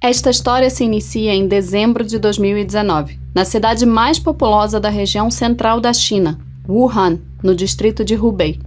Esta história se inicia em dezembro de 2019, na cidade mais populosa da região central da China, Wuhan, no distrito de Hubei.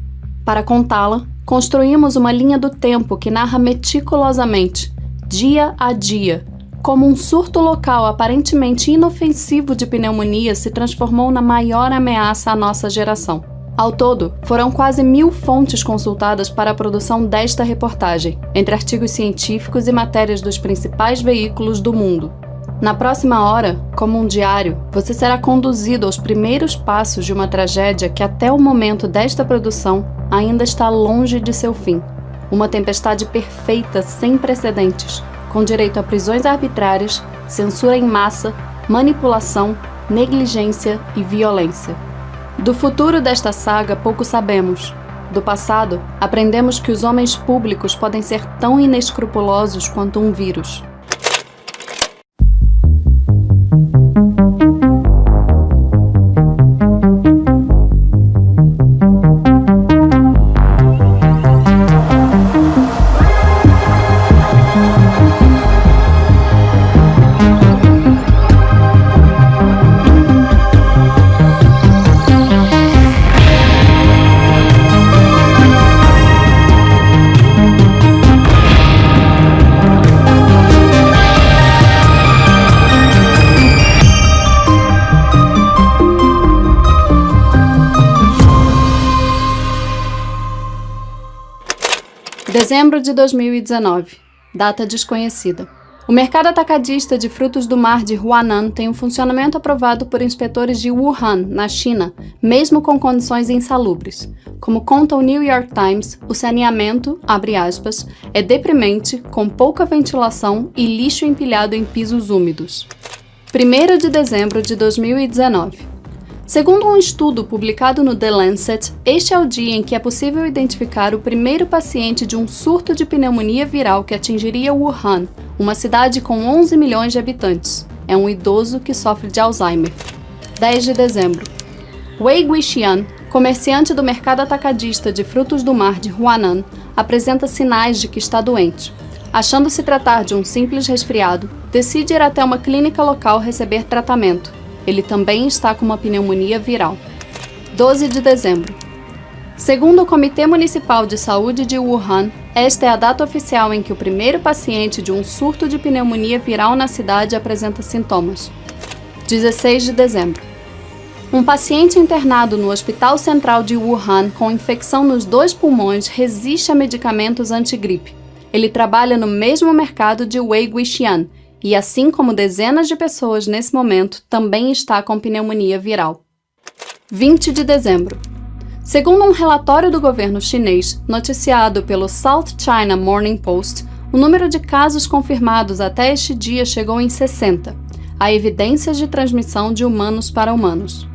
Para contá-la, construímos uma linha do tempo que narra meticulosamente, dia a dia, como um surto local aparentemente inofensivo de pneumonia se transformou na maior ameaça à nossa geração. Ao todo, foram quase 1000 fontes consultadas para a produção desta reportagem, entre artigos científicos e matérias dos principais veículos do mundo. Na próxima hora, como um diário, você será conduzido aos primeiros passos de uma tragédia que até o momento desta produção ainda está longe de seu fim. Uma tempestade perfeita sem precedentes, com direito a prisões arbitrárias, censura em massa, manipulação, negligência e violência. Do futuro desta saga pouco sabemos. Do passado, aprendemos que os homens públicos podem ser tão inescrupulosos quanto um vírus. Dezembro de 2019, data desconhecida. O mercado atacadista de frutos do mar de Huanan tem um funcionamento aprovado por inspetores de Wuhan, na China, mesmo com condições insalubres. Como conta o New York Times, o saneamento, abre aspas, é deprimente, com pouca ventilação e lixo empilhado em pisos úmidos. 1º de dezembro de 2019. Segundo um estudo publicado no The Lancet, este é o dia em que é possível identificar o primeiro paciente de um surto de pneumonia viral que atingiria Wuhan, uma cidade com 11 milhões de habitantes. É um idoso que sofre de Alzheimer. 10 de dezembro. Wei Guixian, comerciante do mercado atacadista de frutos do mar de Huanan, apresenta sinais de que está doente. Achando se tratar de um simples resfriado, decide ir até uma clínica local receber tratamento. Ele também está com uma pneumonia viral. 12 de dezembro. Segundo o Comitê Municipal de Saúde de Wuhan, esta é a data oficial em que o primeiro paciente de um surto de pneumonia viral na cidade apresenta sintomas. 16 de dezembro. Um paciente internado no Hospital Central de Wuhan com infecção nos 2 pulmões resiste a medicamentos antigripe. Ele trabalha no mesmo mercado de Wei Guixian, e assim como dezenas de pessoas nesse momento, também está com pneumonia viral. 20 de dezembro. Segundo um relatório do governo chinês, noticiado pelo South China Morning Post, o número de casos confirmados até este dia chegou em 60. Há evidências de transmissão de humanos para humanos.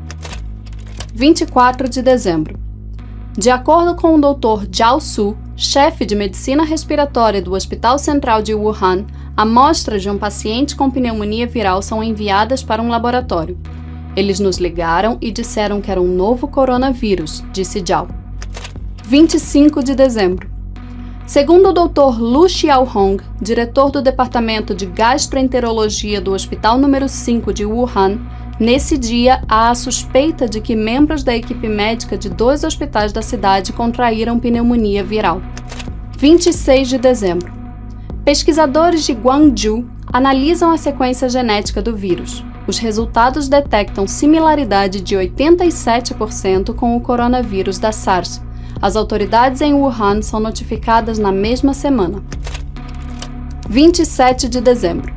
24 de dezembro. De acordo com o Dr. Zhao Su, chefe de medicina respiratória do Hospital Central de Wuhan, amostras de um paciente com pneumonia viral são enviadas para um laboratório. Eles nos ligaram e disseram que era um novo coronavírus, disse Zhao. 25 de dezembro. Segundo o Dr. Lu Xiaohong, diretor do Departamento de Gastroenterologia do Hospital número 5 de Wuhan, nesse dia há a suspeita de que membros da equipe médica de 2 hospitais da cidade contraíram pneumonia viral. 26 de dezembro. Pesquisadores de Guangzhou analisam a sequência genética do vírus. Os resultados detectam similaridade de 87% com o coronavírus da SARS. As autoridades em Wuhan são notificadas na mesma semana. 27 de dezembro.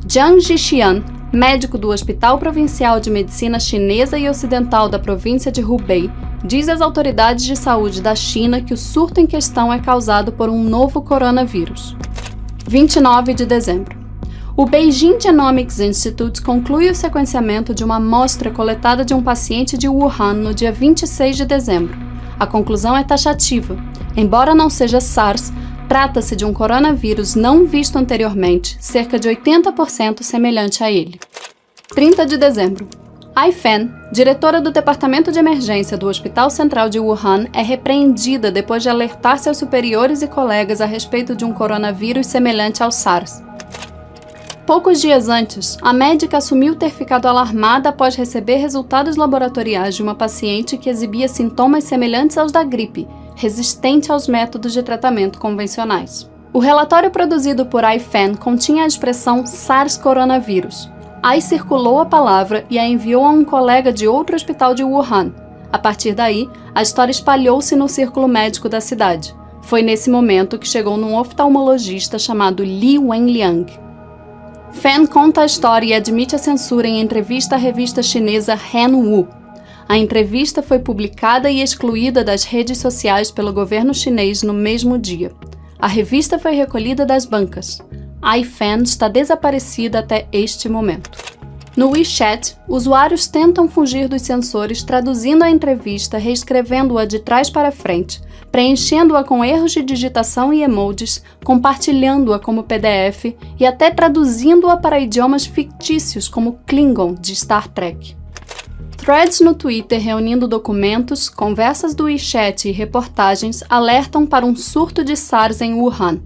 Jiang Jixian, médico do Hospital Provincial de Medicina Chinesa e Ocidental da província de Hubei, diz às autoridades de saúde da China que o surto em questão é causado por um novo coronavírus. 29 de dezembro. O Beijing Genomics Institute conclui o sequenciamento de uma amostra coletada de um paciente de Wuhan no dia 26 de dezembro. A conclusão é taxativa. Embora não seja SARS, trata-se de um coronavírus não visto anteriormente, cerca de 80% semelhante a ele. 30 de dezembro. Ai Fan, diretora do Departamento de Emergência do Hospital Central de Wuhan, é repreendida depois de alertar seus superiores e colegas a respeito de um coronavírus semelhante ao SARS. Poucos dias antes, a médica assumiu ter ficado alarmada após receber resultados laboratoriais de uma paciente que exibia sintomas semelhantes aos da gripe, resistente aos métodos de tratamento convencionais. O relatório produzido por IFAN continha a expressão SARS coronavírus. Ai circulou a palavra e a enviou a um colega de outro hospital de Wuhan. A partir daí, a história espalhou-se no círculo médico da cidade. Foi nesse momento que chegou num oftalmologista chamado Li Wenliang. Fan conta a história e admite a censura em entrevista à revista chinesa Hanwu. A entrevista foi publicada e excluída das redes sociais pelo governo chinês no mesmo dia. A revista foi recolhida das bancas. iFan está desaparecida até este momento. No WeChat, usuários tentam fugir dos censores traduzindo a entrevista, reescrevendo-a de trás para frente, preenchendo-a com erros de digitação e emojis, compartilhando-a como PDF e até traduzindo-a para idiomas fictícios como Klingon de Star Trek. Threads no Twitter reunindo documentos, conversas do WeChat e reportagens alertam para um surto de SARS em Wuhan.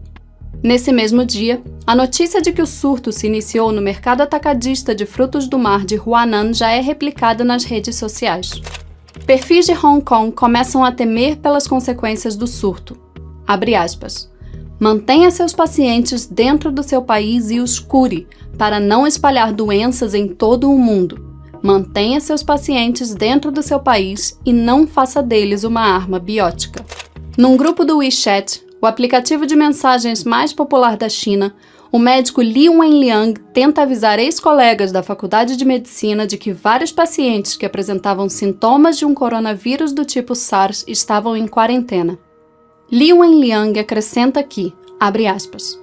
Nesse mesmo dia, a notícia de que o surto se iniciou no mercado atacadista de frutos do mar de Huanan já é replicada nas redes sociais. Perfis de Hong Kong começam a temer pelas consequências do surto. Abre aspas. Mantenha seus pacientes dentro do seu país e os cure, para não espalhar doenças em todo o mundo. Mantenha seus pacientes dentro do seu país e não faça deles uma arma biótica. Num grupo do WeChat, o aplicativo de mensagens mais popular da China, o médico Li Wenliang tenta avisar ex-colegas da Faculdade de Medicina de que vários pacientes que apresentavam sintomas de um coronavírus do tipo SARS estavam em quarentena. Li Wenliang acrescenta que, abre aspas,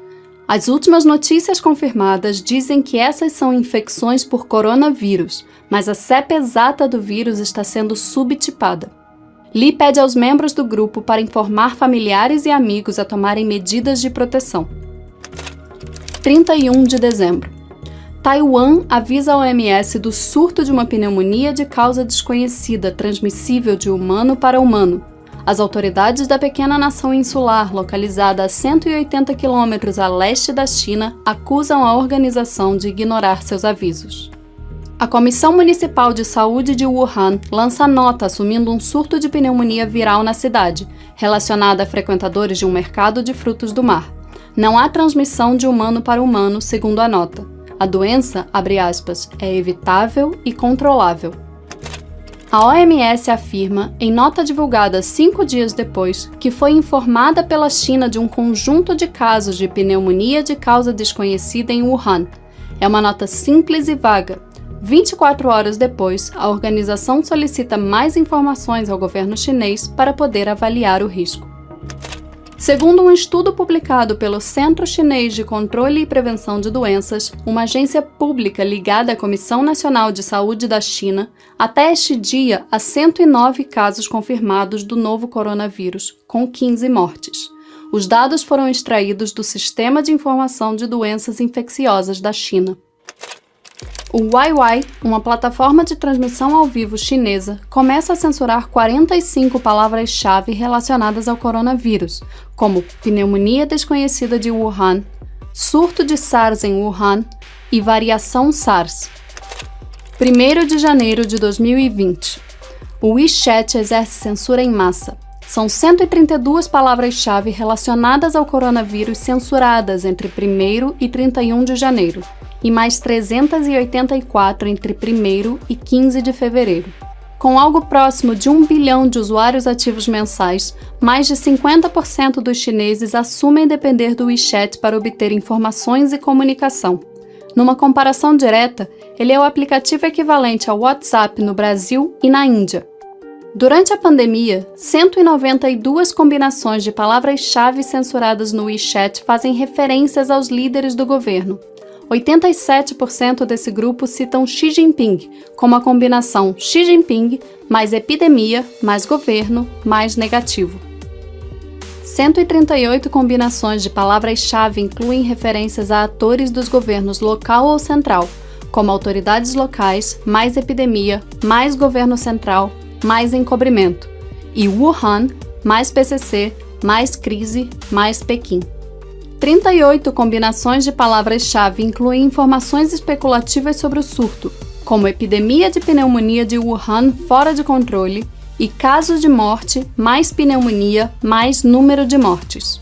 as últimas notícias confirmadas dizem que essas são infecções por coronavírus, mas a cepa exata do vírus está sendo subtipada. Li pede aos membros do grupo para informar familiares e amigos a tomarem medidas de proteção. 31 de dezembro. Taiwan avisa a OMS do surto de uma pneumonia de causa desconhecida transmissível de humano para humano. As autoridades da pequena nação insular, localizada a 180 quilômetros a leste da China, acusam a organização de ignorar seus avisos. A Comissão Municipal de Saúde de Wuhan lança nota assumindo um surto de pneumonia viral na cidade, relacionada a frequentadores de um mercado de frutos do mar. Não há transmissão de humano para humano, segundo a nota. A doença, abre aspas, é evitável e controlável. A OMS afirma, em nota divulgada 5 dias depois, que foi informada pela China de um conjunto de casos de pneumonia de causa desconhecida em Wuhan. É uma nota simples e vaga. 24 horas depois, a organização solicita mais informações ao governo chinês para poder avaliar o risco. Segundo um estudo publicado pelo Centro Chinês de Controle e Prevenção de Doenças, uma agência pública ligada à Comissão Nacional de Saúde da China, até este dia há 109 casos confirmados do novo coronavírus, com 15 mortes. Os dados foram extraídos do Sistema de Informação de Doenças Infecciosas da China. O Weiwei, uma plataforma de transmissão ao vivo chinesa, começa a censurar 45 palavras-chave relacionadas ao coronavírus, como pneumonia desconhecida de Wuhan, surto de SARS em Wuhan e variação SARS. 1º de janeiro de 2020. O WeChat exerce censura em massa. São 132 palavras-chave relacionadas ao coronavírus censuradas entre 1º e 31 de janeiro. E mais 384 entre 1º e 15 de fevereiro. Com algo próximo de 1 bilhão de usuários ativos mensais, mais de 50% dos chineses assumem depender do WeChat para obter informações e comunicação. Numa comparação direta, ele é o aplicativo equivalente ao WhatsApp no Brasil e na Índia. Durante a pandemia, 192 combinações de palavras-chave censuradas no WeChat fazem referências aos líderes do governo. 87% desse grupo citam Xi Jinping, como a combinação Xi Jinping mais epidemia, mais governo, mais negativo. 138 combinações de palavras-chave incluem referências a atores dos governos local ou central, como autoridades locais, mais epidemia, mais governo central, mais encobrimento, e Wuhan, mais PCC, mais crise, mais Pequim. 38 combinações de palavras-chave incluem informações especulativas sobre o surto, como epidemia de pneumonia de Wuhan fora de controle e casos de morte mais pneumonia mais número de mortes.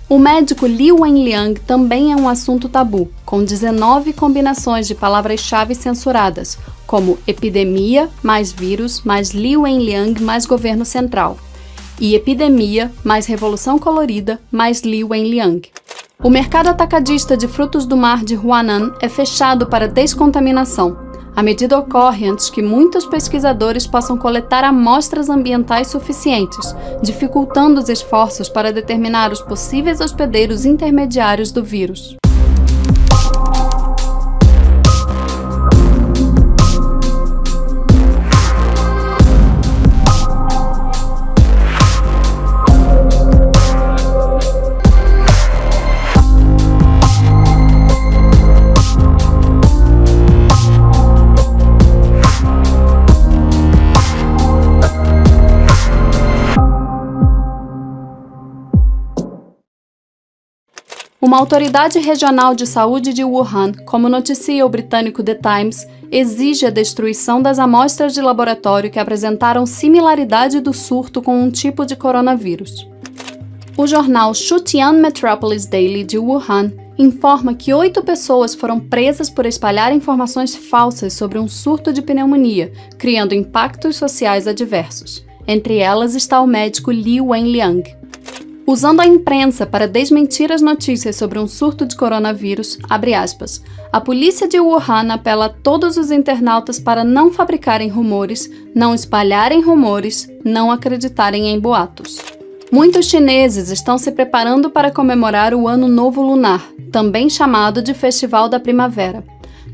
O médico Li Wenliang também é um assunto tabu, com 19 combinações de palavras-chave censuradas, como epidemia mais vírus mais Li Wenliang mais governo central, e epidemia mais revolução colorida mais Li Wenliang. O mercado atacadista de frutos do mar de Huanan é fechado para descontaminação. A medida ocorre antes que muitos pesquisadores possam coletar amostras ambientais suficientes, dificultando os esforços para determinar os possíveis hospedeiros intermediários do vírus. Uma autoridade regional de saúde de Wuhan, como noticia o britânico The Times, exige a destruição das amostras de laboratório que apresentaram similaridade do surto com um tipo de coronavírus. O jornal Shutian Metropolis Daily de Wuhan informa que 8 pessoas foram presas por espalhar informações falsas sobre um surto de pneumonia, criando impactos sociais adversos. Entre elas está o médico Li Wenliang. Usando a imprensa para desmentir as notícias sobre um surto de coronavírus, abre aspas, a polícia de Wuhan apela a todos os internautas para não fabricarem rumores, não espalharem rumores, não acreditarem em boatos. Muitos chineses estão se preparando para comemorar o Ano Novo Lunar, também chamado de Festival da Primavera.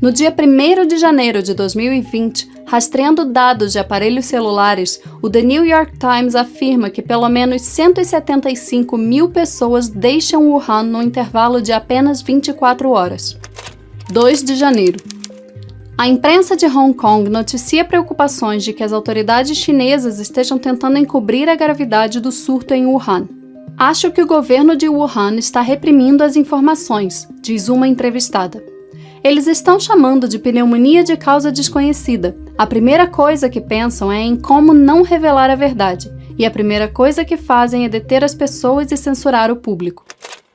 No dia 1º de janeiro de 2020, rastreando dados de aparelhos celulares, o The New York Times afirma que pelo menos 175 mil pessoas deixam Wuhan no intervalo de apenas 24 horas. 2 de janeiro. A imprensa de Hong Kong noticia preocupações de que as autoridades chinesas estejam tentando encobrir a gravidade do surto em Wuhan. Acho que o governo de Wuhan está reprimindo as informações, diz uma entrevistada. Eles estão chamando de pneumonia de causa desconhecida. A primeira coisa que pensam é em como não revelar a verdade, e a primeira coisa que fazem é deter as pessoas e censurar o público.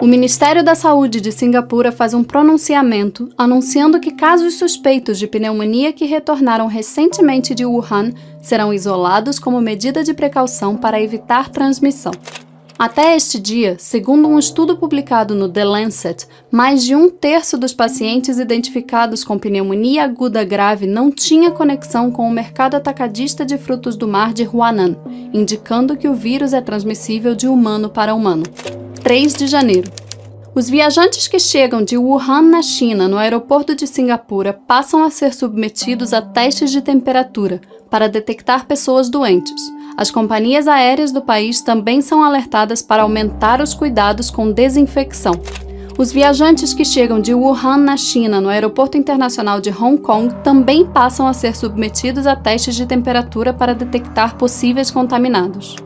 O Ministério da Saúde de Singapura faz um pronunciamento anunciando que casos suspeitos de pneumonia que retornaram recentemente de Wuhan serão isolados como medida de precaução para evitar transmissão. Até este dia, segundo um estudo publicado no The Lancet, mais de 1/3 dos pacientes identificados com pneumonia aguda grave não tinha conexão com o mercado atacadista de frutos do mar de Huanan, indicando que o vírus é transmissível de humano para humano. 3 de janeiro. Os viajantes que chegam de Wuhan, na China, no aeroporto de Singapura, passam a ser submetidos a testes de temperatura para detectar pessoas doentes. As companhias aéreas do país também são alertadas para aumentar os cuidados com desinfecção. Os viajantes que chegam de Wuhan, na China, no aeroporto internacional de Hong Kong, também passam a ser submetidos a testes de temperatura para detectar possíveis contaminados.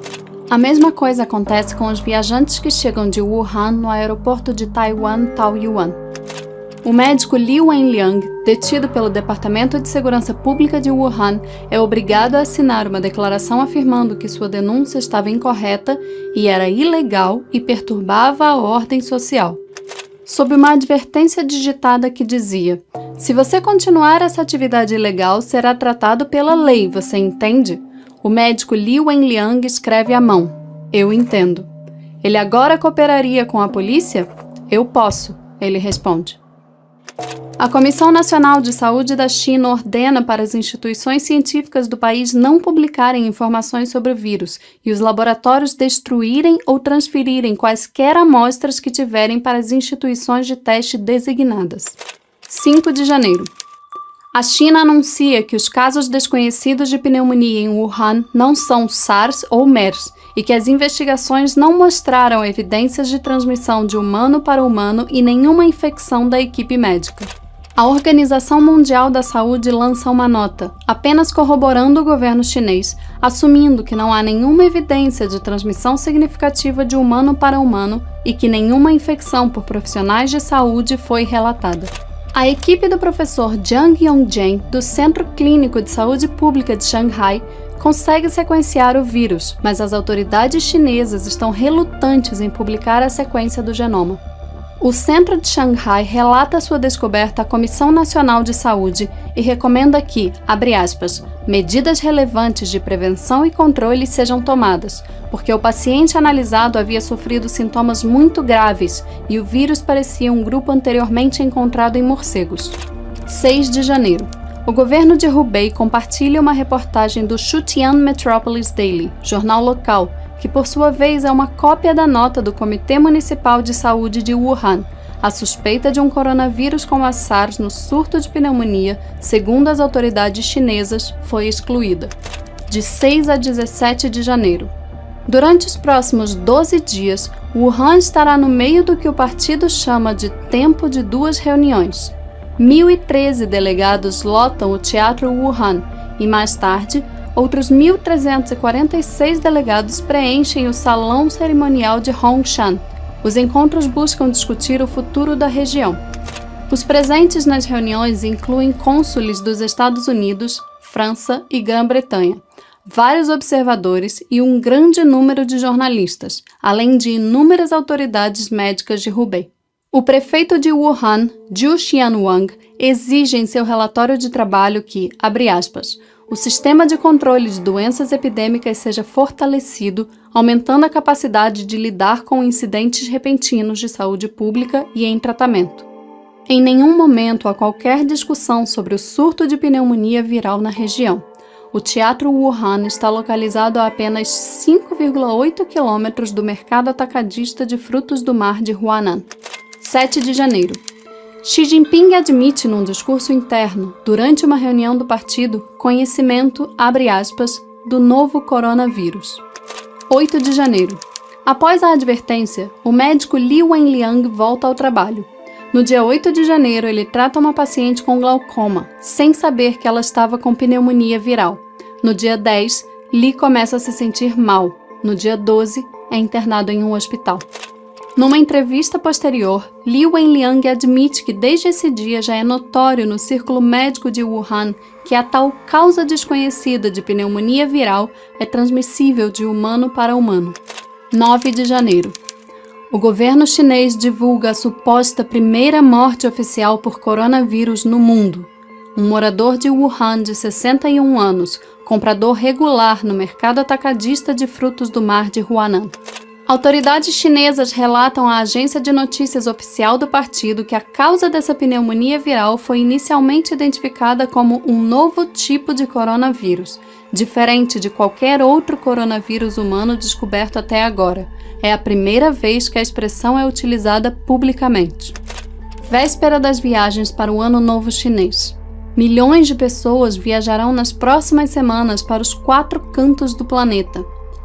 A mesma coisa acontece com os viajantes que chegam de Wuhan no aeroporto de Taiwan, Taoyuan. O médico Li Wenliang, detido pelo Departamento de Segurança Pública de Wuhan, é obrigado a assinar uma declaração afirmando que sua denúncia estava incorreta e era ilegal e perturbava a ordem social. Sob uma advertência digitada que dizia: "Se você continuar essa atividade ilegal, será tratado pela lei, você entende?" O médico Li Wenliang escreve à mão: "Eu entendo." Ele agora cooperaria com a polícia? "Eu posso", ele responde. A Comissão Nacional de Saúde da China ordena para as instituições científicas do país não publicarem informações sobre o vírus e os laboratórios destruírem ou transferirem quaisquer amostras que tiverem para as instituições de teste designadas. 5 de janeiro. A China anuncia que os casos desconhecidos de pneumonia em Wuhan não são SARS ou MERS e que as investigações não mostraram evidências de transmissão de humano para humano e nenhuma infecção da equipe médica. A Organização Mundial da Saúde lança uma nota, apenas corroborando o governo chinês, assumindo que não há nenhuma evidência de transmissão significativa de humano para humano e que nenhuma infecção por profissionais de saúde foi relatada. A equipe do professor Jiang Yongzhen, do Centro Clínico de Saúde Pública de Xanghai, consegue sequenciar o vírus, mas as autoridades chinesas estão relutantes em publicar a sequência do genoma. O Centro de Xanghai relata sua descoberta à Comissão Nacional de Saúde e recomenda que, abre aspas, medidas relevantes de prevenção e controle sejam tomadas, porque o paciente analisado havia sofrido sintomas muito graves e o vírus parecia um grupo anteriormente encontrado em morcegos. 6 de janeiro. O governo de Hubei compartilha uma reportagem do Shutian Metropolis Daily, jornal local, que por sua vez é uma cópia da nota do Comitê Municipal de Saúde de Wuhan. A suspeita de um coronavírus como a SARS no surto de pneumonia, segundo as autoridades chinesas, foi excluída. De 6 a 17 de janeiro. Durante os próximos 12 dias, Wuhan estará no meio do que o partido chama de tempo de duas reuniões. 1.013 delegados lotam o Teatro Wuhan e, mais tarde, outros 1.346 delegados preenchem o Salão Cerimonial de Hongshan. Os encontros buscam discutir o futuro da região. Os presentes nas reuniões incluem cônsules dos Estados Unidos, França e Grã-Bretanha, vários observadores e um grande número de jornalistas, além de inúmeras autoridades médicas de Hubei. O prefeito de Wuhan, Zhu Xianwang, exige em seu relatório de trabalho que, abre aspas, o sistema de controle de doenças epidêmicas seja fortalecido, aumentando a capacidade de lidar com incidentes repentinos de saúde pública e em tratamento. Em nenhum momento há qualquer discussão sobre o surto de pneumonia viral na região. O Teatro Wuhan está localizado a apenas 5,8 quilômetros do mercado atacadista de frutos do mar de Huanan. 7 de janeiro. Xi Jinping admite num discurso interno, durante uma reunião do partido, conhecimento, abre aspas, do novo coronavírus. 8 de janeiro. Após a advertência, o médico Li Wenliang volta ao trabalho. No dia 8 de janeiro, ele trata uma paciente com glaucoma, sem saber que ela estava com pneumonia viral. No dia 10, Li começa a se sentir mal. No dia 12, é internado em um hospital. Numa entrevista posterior, Li Wenliang admite que desde esse dia já é notório no círculo médico de Wuhan que a tal causa desconhecida de pneumonia viral é transmissível de humano para humano. 9 de janeiro. O governo chinês divulga a suposta primeira morte oficial por coronavírus no mundo. Um morador de Wuhan de 61 anos, comprador regular no mercado atacadista de frutos do mar de Huanan. Autoridades chinesas relatam à agência de notícias oficial do partido que a causa dessa pneumonia viral foi inicialmente identificada como um novo tipo de coronavírus, diferente de qualquer outro coronavírus humano descoberto até agora. É a primeira vez que a expressão é utilizada publicamente. Véspera das viagens para o Ano Novo Chinês. Milhões de pessoas viajarão nas próximas semanas para os 4 cantos do planeta.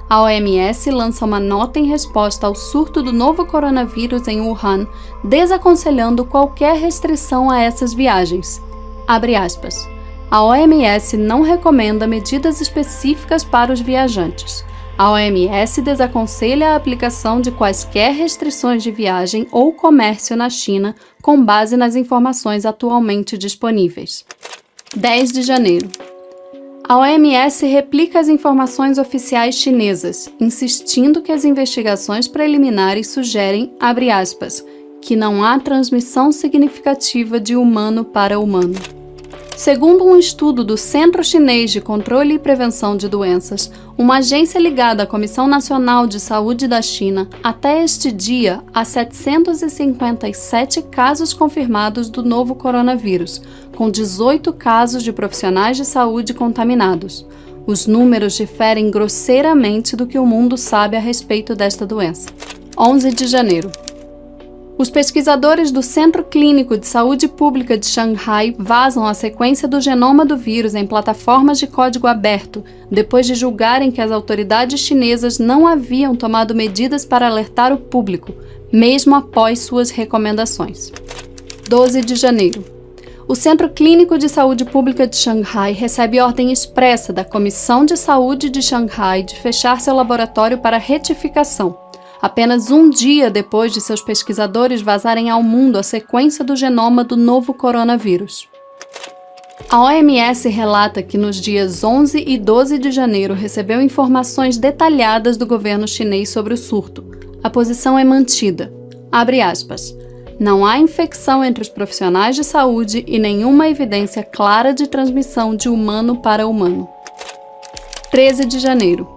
A OMS lança uma nota em resposta ao surto do novo coronavírus em Wuhan, desaconselhando qualquer restrição a essas viagens. Abre aspas. A OMS não recomenda medidas específicas para os viajantes. A OMS desaconselha a aplicação de quaisquer restrições de viagem ou comércio na China com base nas informações atualmente disponíveis. 10 de janeiro. A OMS replica as informações oficiais chinesas, insistindo que as investigações preliminares sugerem, abre aspas, que não há transmissão significativa de humano para humano. Segundo um estudo do Centro Chinês de Controle e Prevenção de Doenças, uma agência ligada à Comissão Nacional de Saúde da China, até este dia há 757 casos confirmados do novo coronavírus, com 18 casos de profissionais de saúde contaminados. Os números diferem grosseiramente do que o mundo sabe a respeito desta doença. 11 de janeiro. Os pesquisadores do Centro Clínico de Saúde Pública de Xanghai vazam a sequência do genoma do vírus em plataformas de código aberto, depois de julgarem que as autoridades chinesas não haviam tomado medidas para alertar o público, mesmo após suas recomendações. 12 de janeiro. O Centro Clínico de Saúde Pública de Xangai recebe ordem expressa da Comissão de Saúde de Xangai de fechar seu laboratório para retificação, apenas um dia depois de seus pesquisadores vazarem ao mundo a sequência do genoma do novo coronavírus. A OMS relata que nos dias 11 e 12 de janeiro recebeu informações detalhadas do governo chinês sobre o surto. A posição é mantida. Abre aspas. Não há infecção entre os profissionais de saúde e nenhuma evidência clara de transmissão de humano para humano. 13 de janeiro.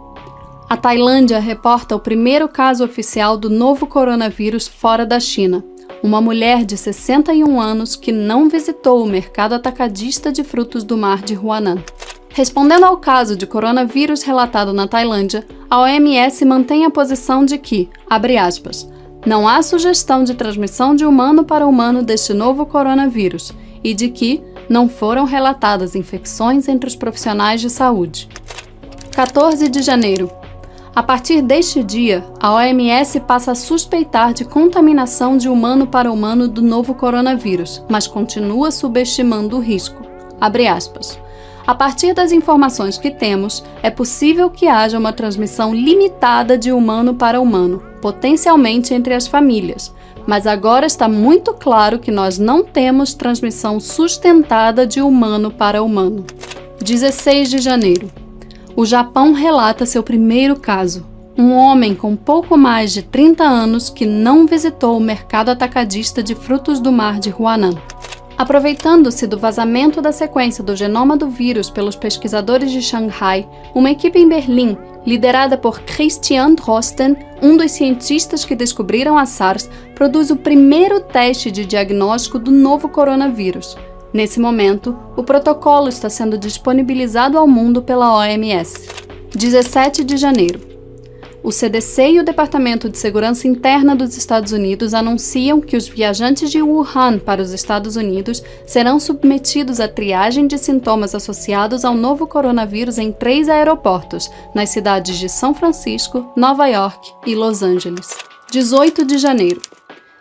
A Tailândia reporta o primeiro caso oficial do novo coronavírus fora da China. Uma mulher de 61 anos que não visitou o mercado atacadista de frutos do mar de Huanan. Respondendo ao caso de coronavírus relatado na Tailândia, a OMS mantém a posição de que, abre aspas, não há sugestão de transmissão de humano para humano deste novo coronavírus e de que não foram relatadas infecções entre os profissionais de saúde. 14 de janeiro. A partir deste dia, a OMS passa a suspeitar de contaminação de humano para humano do novo coronavírus, mas continua subestimando o risco. Abre aspas. A partir das informações que temos, é possível que haja uma transmissão limitada de humano para humano, potencialmente entre as famílias, mas agora está muito claro que nós não temos transmissão sustentada de humano para humano. 16 de janeiro. O Japão relata seu primeiro caso. Um homem com pouco mais de 30 anos que não visitou o mercado atacadista de frutos do mar de Huanan. Aproveitando-se do vazamento da sequência do genoma do vírus pelos pesquisadores de Xangai, uma equipe em Berlim, liderada por Christian Drosten, um dos cientistas que descobriram a SARS, produz o primeiro teste de diagnóstico do novo coronavírus. Nesse momento, o protocolo está sendo disponibilizado ao mundo pela OMS. 17 de janeiro. O CDC e o Departamento de Segurança Interna dos Estados Unidos anunciam que os viajantes de Wuhan para os Estados Unidos serão submetidos à triagem de sintomas associados ao novo coronavírus em 3 aeroportos, nas cidades de São Francisco, Nova York e Los Angeles. 18 de janeiro.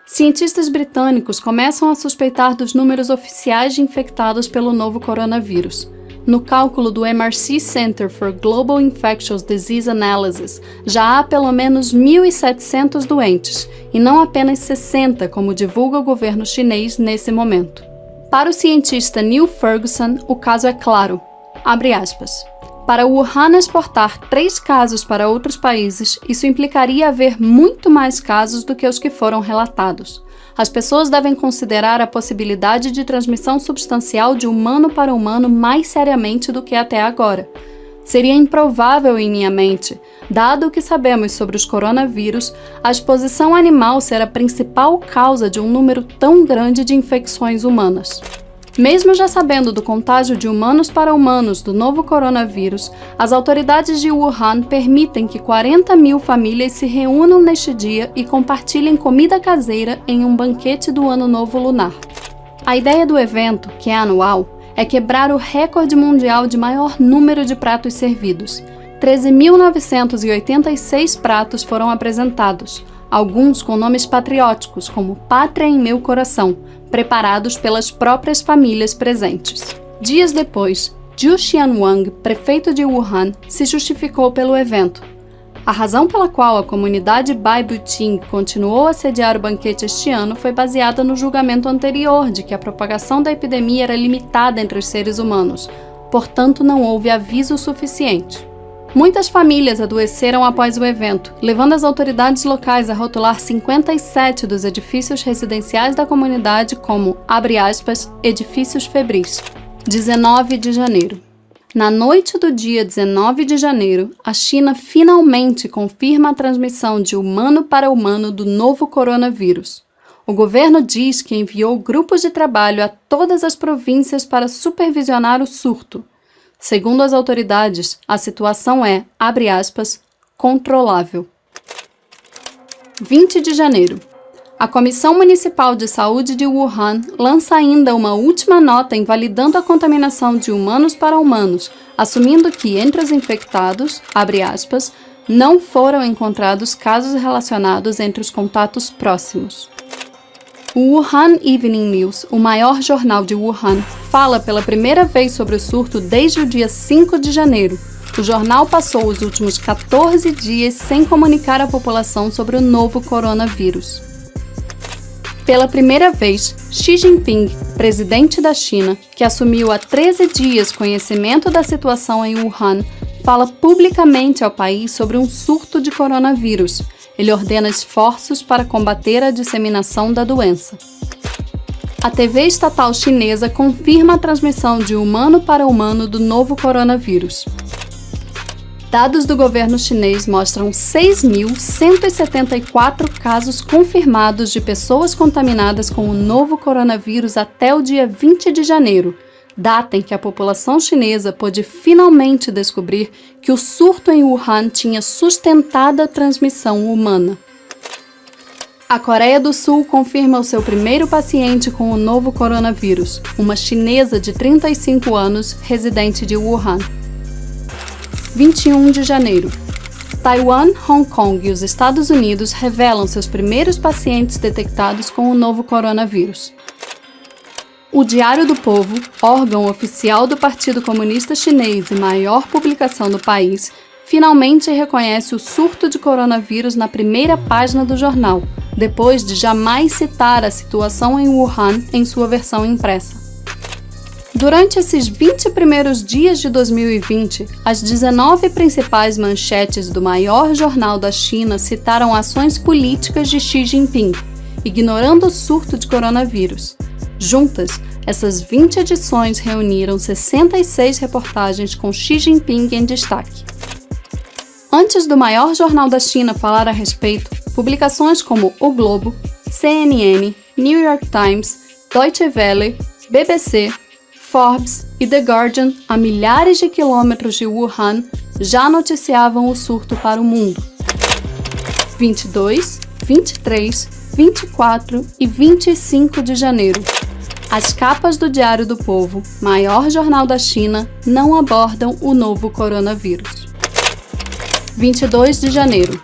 Cientistas britânicos começam a suspeitar dos números oficiais de infectados pelo novo coronavírus. No cálculo do MRC Center for Global Infectious Disease Analysis, já há pelo menos 1.700 doentes, e não apenas 60, como divulga o governo chinês nesse momento. Para o cientista Neil Ferguson, o caso é claro. Abre aspas. Para Wuhan exportar 3 casos para outros países, isso implicaria haver muito mais casos do que os que foram relatados. As pessoas devem considerar a possibilidade de transmissão substancial de humano para humano mais seriamente do que até agora. Seria improvável em minha mente, dado o que sabemos sobre os coronavírus, a exposição animal ser a principal causa de um número tão grande de infecções humanas. Mesmo já sabendo do contágio de humanos para humanos do novo coronavírus, as autoridades de Wuhan permitem que 40.000 famílias se reúnam neste dia e compartilhem comida caseira em um banquete do Ano Novo Lunar. A ideia do evento, que é anual, é quebrar o recorde mundial de maior número de pratos servidos. 13.986 pratos foram apresentados, alguns com nomes patrióticos, como Pátria em Meu Coração, preparados pelas próprias famílias presentes. Dias depois, Zhu Xianwang, prefeito de Wuhan, se justificou pelo evento. A razão pela qual a comunidade Baibuqing continuou a sediar o banquete este ano foi baseada no julgamento anterior de que a propagação da epidemia era limitada entre os seres humanos, portanto não houve aviso suficiente. Muitas famílias adoeceram após o evento, levando as autoridades locais a rotular 57 dos edifícios residenciais da comunidade como, abre aspas, edifícios febris. 19 de janeiro. Na noite do dia 19 de janeiro, a China finalmente confirma a transmissão de humano para humano do novo coronavírus. O governo diz que enviou grupos de trabalho a todas as províncias para supervisionar o surto. Segundo as autoridades, a situação é, abre aspas, controlável. 20 de janeiro. A Comissão Municipal de Saúde de Wuhan lança ainda uma última nota invalidando a contaminação de humanos para humanos, assumindo que entre os infectados, abre aspas, não foram encontrados casos relacionados entre os contatos próximos. O Wuhan Evening News, o maior jornal de Wuhan, fala pela primeira vez sobre o surto desde o dia 5 de janeiro. O jornal passou os últimos 14 dias sem comunicar à população sobre o novo coronavírus. Pela primeira vez, Xi Jinping, presidente da China, que assumiu há 13 dias conhecimento da situação em Wuhan, fala publicamente ao país sobre um surto de coronavírus. Ele ordena esforços para combater a disseminação da doença. A TV estatal chinesa confirma a transmissão de humano para humano do novo coronavírus. Dados do governo chinês mostram 6.174 casos confirmados de pessoas contaminadas com o novo coronavírus até o dia 20 de janeiro, data em que a população chinesa pôde finalmente descobrir que o surto em Wuhan tinha sustentada transmissão humana. A Coreia do Sul confirma o seu primeiro paciente com o novo coronavírus, uma chinesa de 35 anos, residente de Wuhan. 21 de janeiro. Taiwan, Hong Kong e os Estados Unidos revelam seus primeiros pacientes detectados com o novo coronavírus. O Diário do Povo, órgão oficial do Partido Comunista Chinês e maior publicação do país, finalmente reconhece o surto de coronavírus na primeira página do jornal, depois de jamais citar a situação em Wuhan em sua versão impressa. Durante esses 20 primeiros dias de 2020, as 19 principais manchetes do maior jornal da China citaram ações políticas de Xi Jinping, ignorando o surto de coronavírus. Juntas, essas 20 edições reuniram 66 reportagens com Xi Jinping em destaque. Antes do maior jornal da China falar a respeito, publicações como O Globo, CNN, New York Times, Deutsche Welle, BBC, Forbes e The Guardian, a milhares de quilômetros de Wuhan, já noticiavam o surto para o mundo. 22, 23, 24 e 25 de janeiro. As capas do Diário do Povo, maior jornal da China, não abordam o novo coronavírus. 22 de janeiro.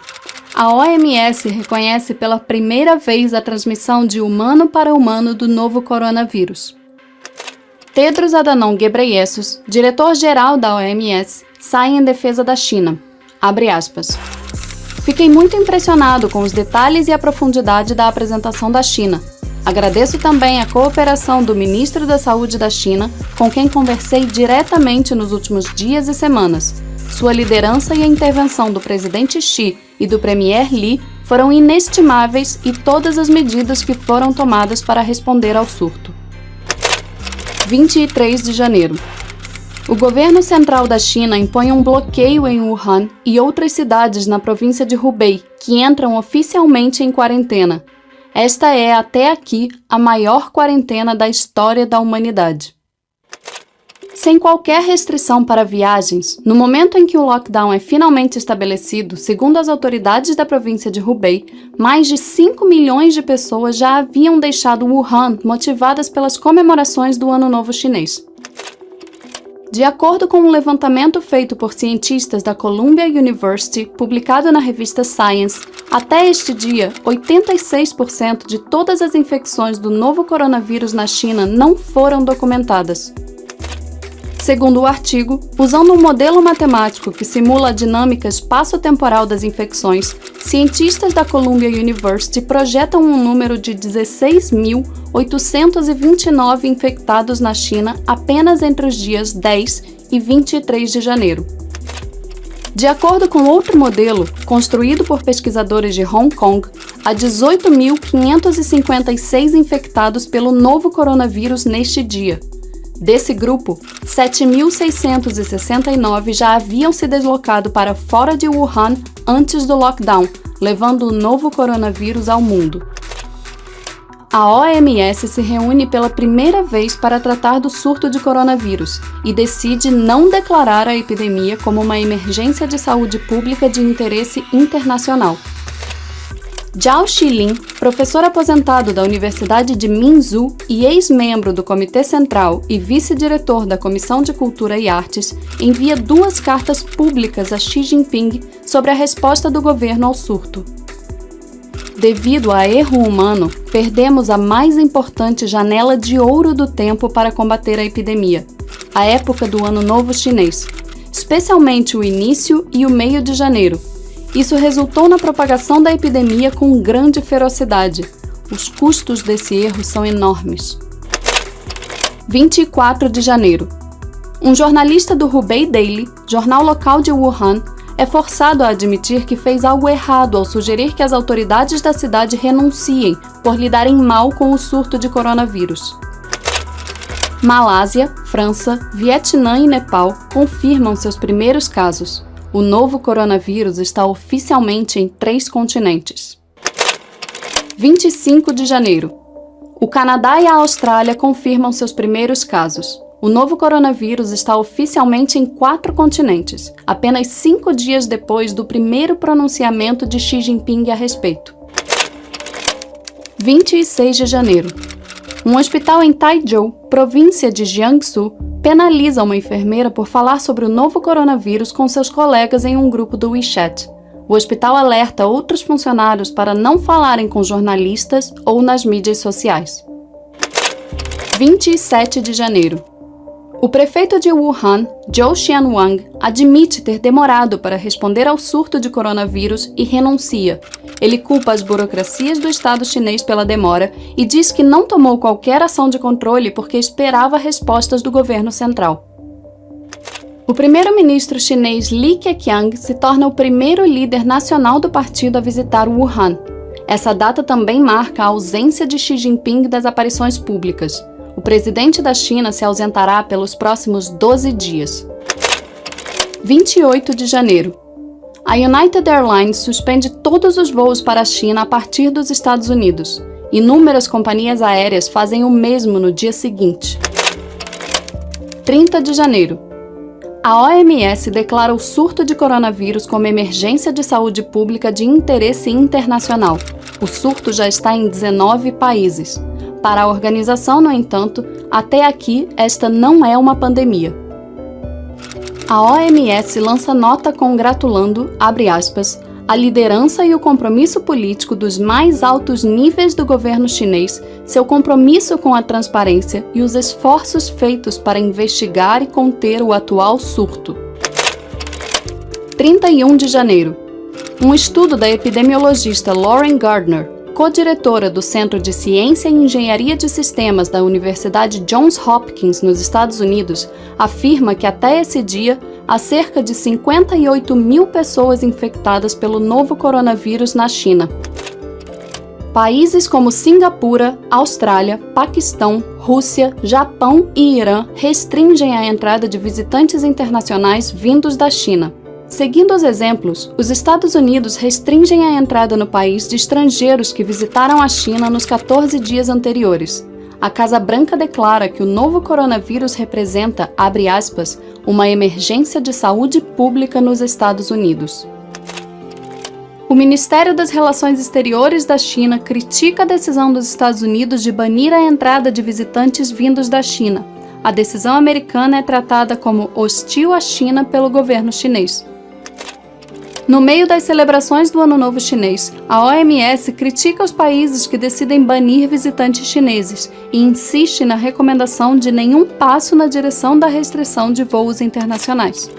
A OMS reconhece pela primeira vez a transmissão de humano para humano do novo coronavírus. Tedros Adhanom Ghebreyesus, diretor-geral da OMS, sai em defesa da China. Abre aspas. Fiquei muito impressionado com os detalhes e a profundidade da apresentação da China. Agradeço também a cooperação do ministro da Saúde da China, com quem conversei diretamente nos últimos dias e semanas. Sua liderança e a intervenção do presidente Xi e do premier Li foram inestimáveis e todas as medidas que foram tomadas para responder ao surto. 23 de janeiro. O governo central da China impõe um bloqueio em Wuhan e outras cidades na província de Hubei, que entram oficialmente em quarentena. Esta é, até aqui, a maior quarentena da história da humanidade. Sem qualquer restrição para viagens, no momento em que o lockdown é finalmente estabelecido, segundo as autoridades da província de Hubei, mais de 5 milhões de pessoas já haviam deixado Wuhan motivadas pelas comemorações do Ano Novo Chinês. De acordo com um levantamento feito por cientistas da Columbia University, publicado na revista Science, até este dia, 86% de todas as infecções do novo coronavírus na China não foram documentadas. Segundo o artigo, usando um modelo matemático que simula a dinâmica espaço-temporal das infecções, cientistas da Columbia University projetam um número de 16.829 infectados na China apenas entre os dias 10 e 23 de janeiro. De acordo com outro modelo, construído por pesquisadores de Hong Kong, há 18.556 infectados pelo novo coronavírus neste dia. Desse grupo, 7.669 já haviam se deslocado para fora de Wuhan antes do lockdown, levando o novo coronavírus ao mundo. A OMS se reúne pela primeira vez para tratar do surto de coronavírus e decide não declarar a epidemia como uma emergência de saúde pública de interesse internacional. Zhao Xilin, professor aposentado da Universidade de Minzu e ex-membro do Comitê Central e vice-diretor da Comissão de Cultura e Artes, envia 2 cartas públicas a Xi Jinping sobre a resposta do governo ao surto. Devido a erro humano, perdemos a mais importante janela de ouro do tempo para combater a epidemia, a época do Ano Novo Chinês, especialmente o início e o meio de janeiro. Isso resultou na propagação da epidemia com grande ferocidade. Os custos desse erro são enormes. 24 de janeiro. Um jornalista do Hubei Daily, jornal local de Wuhan, é forçado a admitir que fez algo errado ao sugerir que as autoridades da cidade renunciem por lidarem mal com o surto de coronavírus. Malásia, França, Vietnã e Nepal confirmam seus primeiros casos. O novo coronavírus está oficialmente em 3 continentes. 25 de janeiro. O Canadá e a Austrália confirmam seus primeiros casos. O novo coronavírus está oficialmente em 4 continentes, apenas 5 dias depois do primeiro pronunciamento de Xi Jinping a respeito. 26 de janeiro. Um hospital em Taizhou, província de Jiangsu, penaliza uma enfermeira por falar sobre o novo coronavírus com seus colegas em um grupo do WeChat. O hospital alerta outros funcionários para não falarem com jornalistas ou nas mídias sociais. 27 de janeiro. O prefeito de Wuhan, Zhou Xianwang, admite ter demorado para responder ao surto de coronavírus e renuncia. Ele culpa as burocracias do Estado chinês pela demora e diz que não tomou qualquer ação de controle porque esperava respostas do governo central. O primeiro-ministro chinês Li Keqiang se torna o primeiro líder nacional do partido a visitar Wuhan. Essa data também marca a ausência de Xi Jinping das aparições públicas. O presidente da China se ausentará pelos próximos 12 dias. 28 de janeiro. A United Airlines suspende todos os voos para a China a partir dos Estados Unidos. Inúmeras companhias aéreas fazem o mesmo no dia seguinte. 30 de janeiro. A OMS declara o surto de coronavírus como emergência de saúde pública de interesse internacional. O surto já está em 19 países. Para a organização, no entanto, até aqui esta não é uma pandemia. A OMS lança nota congratulando, abre aspas, a liderança e o compromisso político dos mais altos níveis do governo chinês, seu compromisso com a transparência e os esforços feitos para investigar e conter o atual surto. 31 de janeiro. Um estudo da epidemiologista Lauren Gardner, co-diretora do Centro de Ciência e Engenharia de Sistemas da Universidade Johns Hopkins, nos Estados Unidos, afirma que até esse dia há cerca de 58 mil pessoas infectadas pelo novo coronavírus na China. Países como Singapura, Austrália, Paquistão, Rússia, Japão e Irã restringem a entrada de visitantes internacionais vindos da China. Seguindo os exemplos, os Estados Unidos restringem a entrada no país de estrangeiros que visitaram a China nos 14 dias anteriores. A Casa Branca declara que o novo coronavírus representa, abre aspas, uma emergência de saúde pública nos Estados Unidos. O Ministério das Relações Exteriores da China critica a decisão dos Estados Unidos de banir a entrada de visitantes vindos da China. A decisão americana é tratada como hostil à China pelo governo chinês. No meio das celebrações do Ano Novo Chinês, a OMS critica os países que decidem banir visitantes chineses e insiste na recomendação de nenhum passo na direção da restrição de voos internacionais.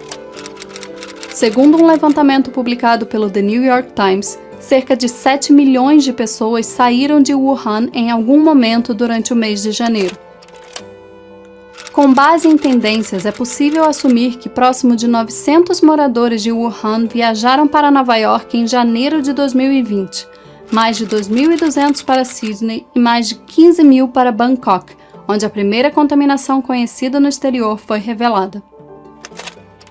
Segundo um levantamento publicado pelo The New York Times, cerca de 7 milhões de pessoas saíram de Wuhan em algum momento durante o mês de janeiro. Com base em tendências, é possível assumir que próximo de 900 moradores de Wuhan viajaram para Nova York em janeiro de 2020, mais de 2.200 para Sydney e mais de 15 mil para Bangkok, onde a primeira contaminação conhecida no exterior foi revelada.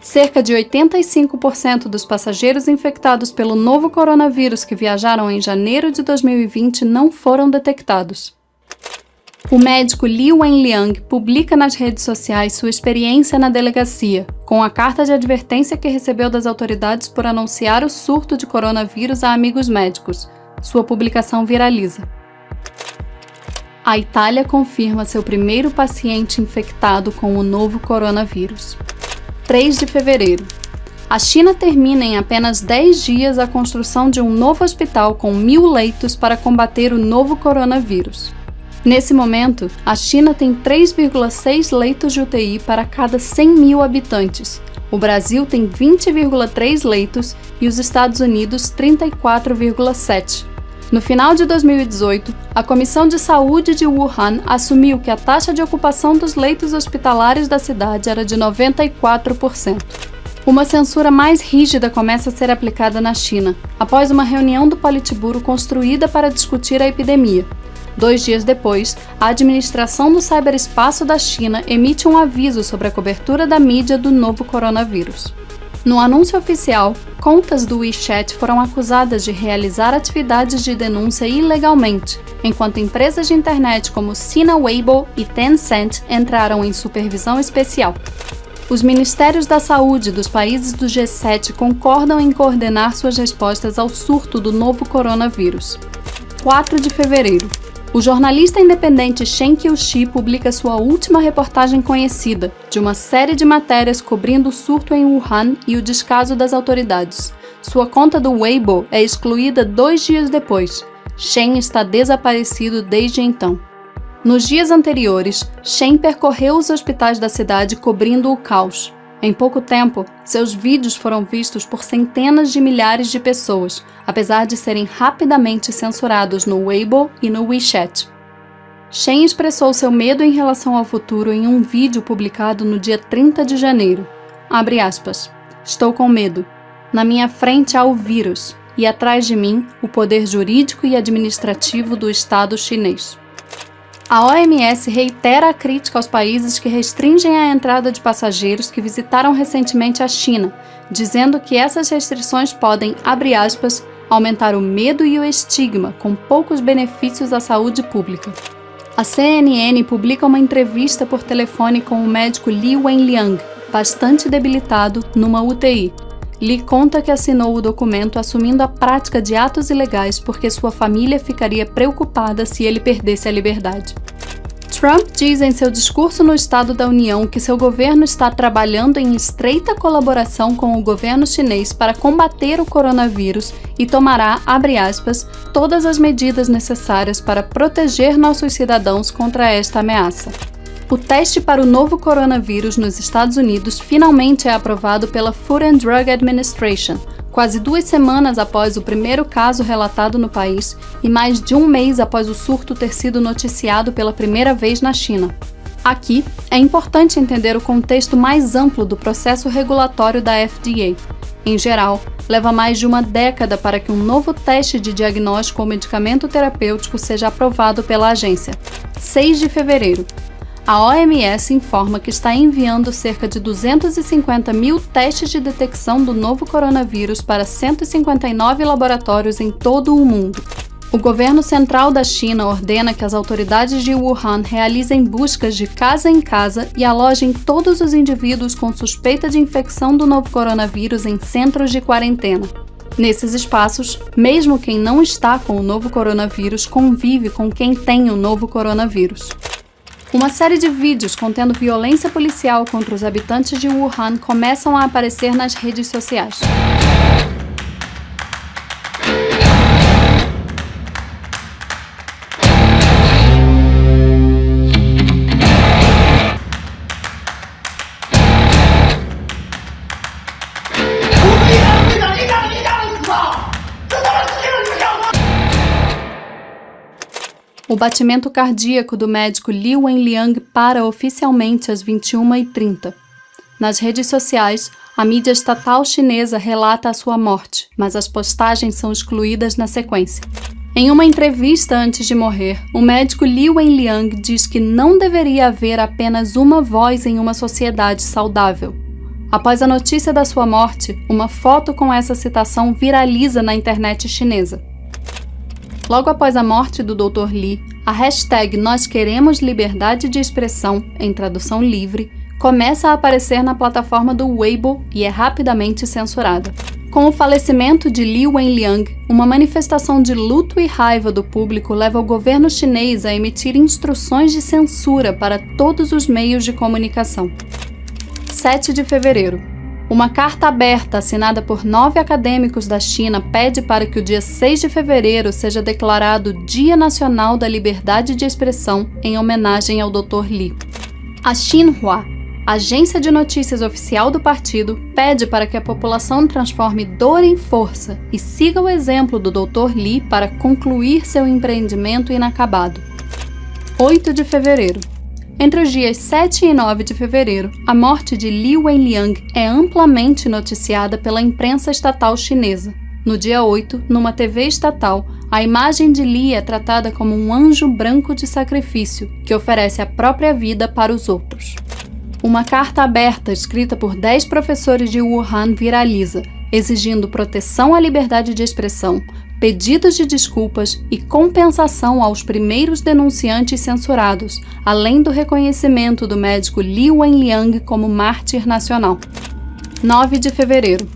Cerca de 85% dos passageiros infectados pelo novo coronavírus que viajaram em janeiro de 2020 não foram detectados. O médico Li Wenliang publica nas redes sociais sua experiência na delegacia, com a carta de advertência que recebeu das autoridades por anunciar o surto de coronavírus a amigos médicos. Sua publicação viraliza. A Itália confirma seu primeiro paciente infectado com o novo coronavírus. 3 de fevereiro. A China termina em apenas 10 dias a construção de um novo hospital com 1.000 leitos para combater o novo coronavírus. Nesse momento, a China tem 3,6 leitos de UTI para cada 100.000 habitantes. O Brasil tem 20,3 leitos e os Estados Unidos 34,7. No final de 2018, a Comissão de Saúde de Wuhan assumiu que a taxa de ocupação dos leitos hospitalares da cidade era de 94%. Uma censura mais rígida começa a ser aplicada na China, após uma reunião do Politburo construída para discutir a epidemia. 2 dias depois, a administração do ciberespaço da China emite um aviso sobre a cobertura da mídia do novo coronavírus. No anúncio oficial, contas do WeChat foram acusadas de realizar atividades de denúncia ilegalmente, enquanto empresas de internet como Sina Weibo e Tencent entraram em supervisão especial. Os ministérios da saúde dos países do G7 concordam em coordenar suas respostas ao surto do novo coronavírus. 4 de fevereiro. O jornalista independente Shen Qiushi publica sua última reportagem conhecida, de uma série de matérias cobrindo o surto em Wuhan e o descaso das autoridades. Sua conta do Weibo é excluída 2 dias depois. Shen está desaparecido desde então. Nos dias anteriores, Shen percorreu os hospitais da cidade cobrindo o caos. Em pouco tempo, seus vídeos foram vistos por centenas de milhares de pessoas, apesar de serem rapidamente censurados no Weibo e no WeChat. Shen expressou seu medo em relação ao futuro em um vídeo publicado no dia 30 de janeiro. Abre aspas. Estou com medo. Na minha frente há o vírus, e atrás de mim, o poder jurídico e administrativo do Estado chinês. A OMS reitera a crítica aos países que restringem a entrada de passageiros que visitaram recentemente a China, dizendo que essas restrições podem, abre aspas, aumentar o medo e o estigma, com poucos benefícios à saúde pública. A CNN publica uma entrevista por telefone com o médico Li Wenliang, bastante debilitado, numa UTI. Li conta que assinou o documento assumindo a prática de atos ilegais porque sua família ficaria preocupada se ele perdesse a liberdade. Trump diz em seu discurso no Estado da União que seu governo está trabalhando em estreita colaboração com o governo chinês para combater o coronavírus e tomará, abre aspas, todas as medidas necessárias para proteger nossos cidadãos contra esta ameaça. O teste para o novo coronavírus nos Estados Unidos finalmente é aprovado pela Food and Drug Administration, quase 2 semanas após o primeiro caso relatado no país e mais de 1 mês após o surto ter sido noticiado pela primeira vez na China. Aqui, é importante entender o contexto mais amplo do processo regulatório da FDA. Em geral, leva mais de 1 década para que um novo teste de diagnóstico ou medicamento terapêutico seja aprovado pela agência. 6 de fevereiro. A OMS informa que está enviando cerca de 250.000 testes de detecção do novo coronavírus para 159 laboratórios em todo o mundo. O governo central da China ordena que as autoridades de Wuhan realizem buscas de casa em casa e alojem todos os indivíduos com suspeita de infecção do novo coronavírus em centros de quarentena. Nesses espaços, mesmo quem não está com o novo coronavírus convive com quem tem o novo coronavírus. Uma série de vídeos contendo violência policial contra os habitantes de Wuhan começam a aparecer nas redes sociais. O batimento cardíaco do médico Li Wenliang para oficialmente às 21h30. Nas redes sociais, a mídia estatal chinesa relata a sua morte, mas as postagens são excluídas na sequência. Em uma entrevista antes de morrer, o médico Li Wenliang diz que não deveria haver apenas uma voz em uma sociedade saudável. Após a notícia da sua morte, uma foto com essa citação viraliza na internet chinesa. Logo após a morte do Dr. Li, a hashtag Nós Queremos Liberdade de Expressão, em tradução livre, começa a aparecer na plataforma do Weibo e é rapidamente censurada. Com o falecimento de Li Wenliang, uma manifestação de luto e raiva do público leva o governo chinês a emitir instruções de censura para todos os meios de comunicação. 7 de fevereiro. Uma carta aberta assinada por 9 acadêmicos da China pede para que o dia 6 de fevereiro seja declarado Dia Nacional da Liberdade de Expressão em homenagem ao Dr. Li. A Xinhua, agência de notícias oficial do partido, pede para que a população transforme dor em força e siga o exemplo do Dr. Li para concluir seu empreendimento inacabado. 8 de fevereiro. Entre os dias 7 e 9 de fevereiro, a morte de Li Wenliang é amplamente noticiada pela imprensa estatal chinesa. No dia 8, numa TV estatal, a imagem de Li é tratada como um anjo branco de sacrifício, que oferece a própria vida para os outros. Uma carta aberta escrita por 10 professores de Wuhan viraliza, exigindo proteção à liberdade de expressão, pedidos de desculpas e compensação aos primeiros denunciantes censurados, além do reconhecimento do médico Li Wenliang como mártir nacional. 9 de fevereiro.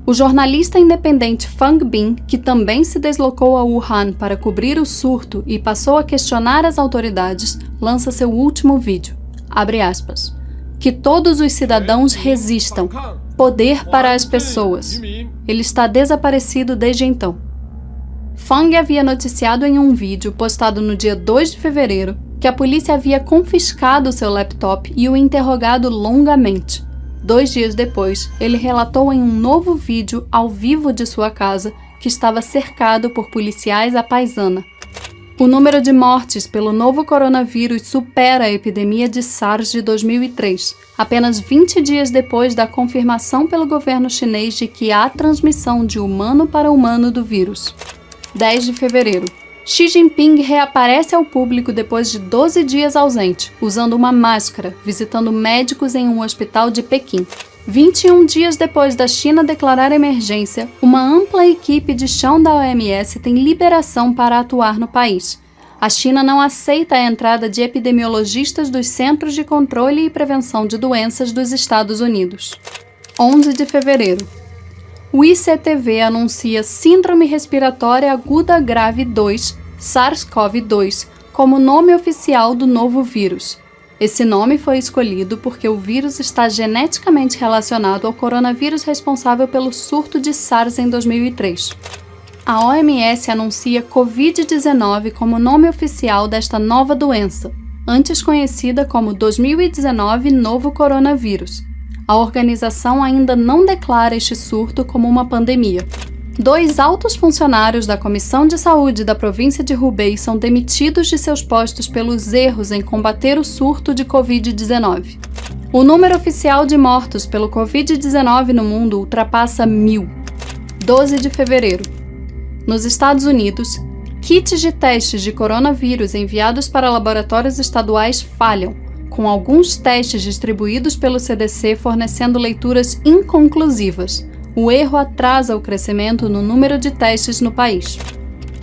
O jornalista independente Fang Bin, que também se deslocou a Wuhan para cobrir o surto e passou a questionar as autoridades, lança seu último vídeo. Abre aspas. Que todos os cidadãos resistam. Poder para as pessoas. Ele está desaparecido desde então. Fang havia noticiado em um vídeo postado no dia 2 de fevereiro que a polícia havia confiscado seu laptop e o interrogado longamente. 2 dias depois, ele relatou em um novo vídeo ao vivo de sua casa que estava cercado por policiais à paisana. O número de mortes pelo novo coronavírus supera a epidemia de SARS de 2003, apenas 20 dias depois da confirmação pelo governo chinês de que há transmissão de humano para humano do vírus. 10 de fevereiro. Xi Jinping reaparece ao público depois de 12 dias ausente, usando uma máscara, visitando médicos em um hospital de Pequim. 21 dias depois da China declarar emergência, uma ampla equipe de chão da OMS tem liberação para atuar no país. A China não aceita a entrada de epidemiologistas dos Centros de Controle e Prevenção de Doenças dos Estados Unidos. 11 de fevereiro. O ICTV anuncia Síndrome Respiratória Aguda Grave 2, SARS-CoV-2, como nome oficial do novo vírus. Esse nome foi escolhido porque o vírus está geneticamente relacionado ao coronavírus responsável pelo surto de SARS em 2003. A OMS anuncia Covid-19 como nome oficial desta nova doença, antes conhecida como 2019 Novo Coronavírus. A organização ainda não declara este surto como uma pandemia. 2 altos funcionários da Comissão de Saúde da província de Hubei são demitidos de seus postos pelos erros em combater o surto de Covid-19. O número oficial de mortos pelo Covid-19 no mundo ultrapassa 1.000. 12 de fevereiro. Nos Estados Unidos, kits de testes de coronavírus enviados para laboratórios estaduais falham, com alguns testes distribuídos pelo CDC fornecendo leituras inconclusivas. O erro atrasa o crescimento no número de testes no país.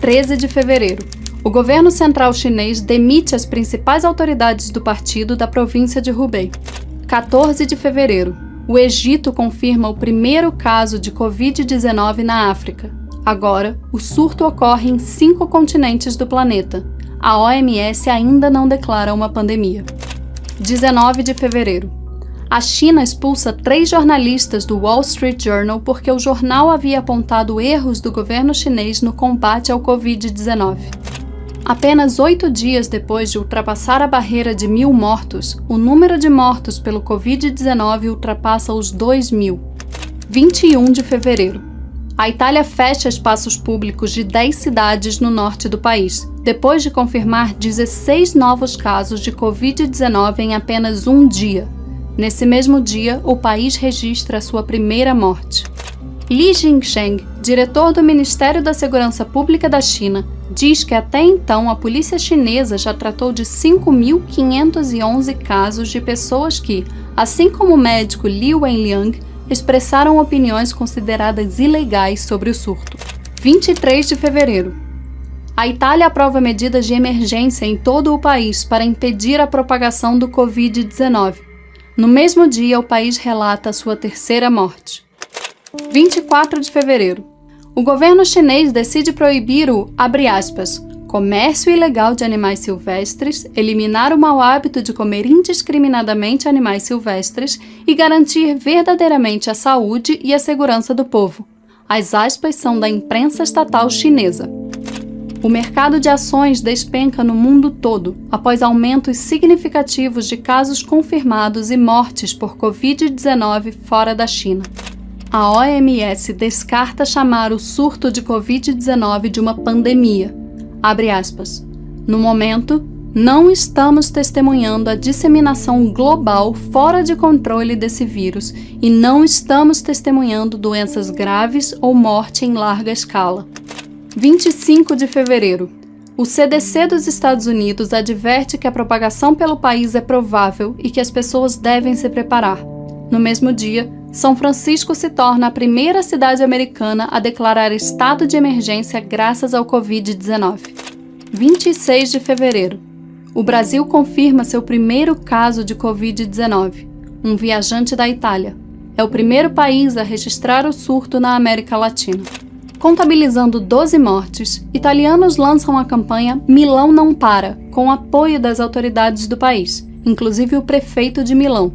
13 de fevereiro. O governo central chinês demite as principais autoridades do partido da província de Hubei. 14 de fevereiro. O Egito confirma o primeiro caso de Covid-19 na África. Agora, o surto ocorre em 5 continentes do planeta. A OMS ainda não declara uma pandemia. 19 de fevereiro. A China expulsa 3 jornalistas do Wall Street Journal porque o jornal havia apontado erros do governo chinês no combate ao Covid-19. Apenas 8 dias depois de ultrapassar a barreira de 1.000 mortos, o número de mortos pelo Covid-19 ultrapassa os 2.000. 21 de fevereiro. A Itália fecha espaços públicos de 10 cidades no norte do país, depois de confirmar 16 novos casos de Covid-19 em apenas um dia. Nesse mesmo dia, o país registra a sua primeira morte. Li Jingsheng, diretor do Ministério da Segurança Pública da China, diz que até então a polícia chinesa já tratou de 5.511 casos de pessoas que, assim como o médico Li Wenliang, expressaram opiniões consideradas ilegais sobre o surto. 23 de fevereiro. A Itália aprova medidas de emergência em todo o país para impedir a propagação do Covid-19. No mesmo dia, o país relata a sua terceira morte. 24 de fevereiro. O governo chinês decide proibir o, abre aspas, comércio ilegal de animais silvestres, eliminar o mau hábito de comer indiscriminadamente animais silvestres e garantir verdadeiramente a saúde e a segurança do povo. As aspas são da imprensa estatal chinesa. O mercado de ações despenca no mundo todo, após aumentos significativos de casos confirmados e mortes por Covid-19 fora da China. A OMS descarta chamar o surto de Covid-19 de uma pandemia. Abre aspas. No momento, não estamos testemunhando a disseminação global fora de controle desse vírus e não estamos testemunhando doenças graves ou morte em larga escala. 25 de fevereiro. O CDC dos Estados Unidos adverte que a propagação pelo país é provável e que as pessoas devem se preparar. No mesmo dia, São Francisco se torna a primeira cidade americana a declarar estado de emergência graças ao Covid-19. 26 de fevereiro. O Brasil confirma seu primeiro caso de Covid-19, um viajante da Itália. É o primeiro país a registrar o surto na América Latina. Contabilizando 12 mortes, italianos lançam a campanha Milão Não Para, com apoio das autoridades do país, inclusive o prefeito de Milão.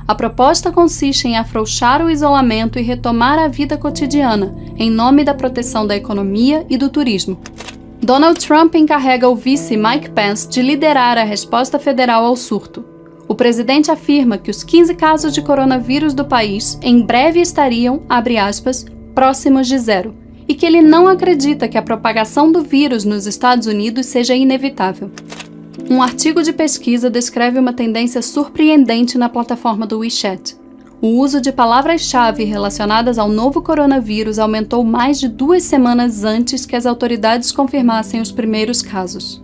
A proposta consiste em afrouxar o isolamento e retomar a vida cotidiana, em nome da proteção da economia e do turismo. Donald Trump encarrega o vice Mike Pence de liderar a resposta federal ao surto. O presidente afirma que os 15 casos de coronavírus do país em breve estariam, abre aspas, próximos de zero, e que ele não acredita que a propagação do vírus nos Estados Unidos seja inevitável. Um artigo de pesquisa descreve uma tendência surpreendente na plataforma do WeChat. O uso de palavras-chave relacionadas ao novo coronavírus aumentou mais de 2 semanas antes que as autoridades confirmassem os primeiros casos.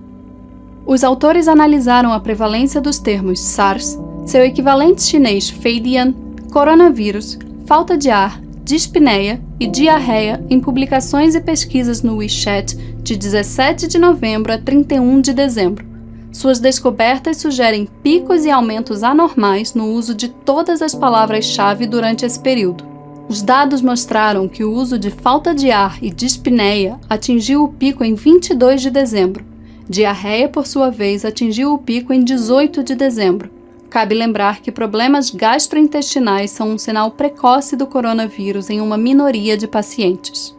Os autores analisaram a prevalência dos termos SARS, seu equivalente chinês Feidian, coronavírus, falta de ar, dispneia e diarreia em publicações e pesquisas no WeChat de 17 de novembro a 31 de dezembro. Suas descobertas sugerem picos e aumentos anormais no uso de todas as palavras-chave durante esse período. Os dados mostraram que o uso de falta de ar e dispneia atingiu o pico em 22 de dezembro. Diarreia, por sua vez, atingiu o pico em 18 de dezembro. Cabe lembrar que problemas gastrointestinais são um sinal precoce do coronavírus em uma minoria de pacientes.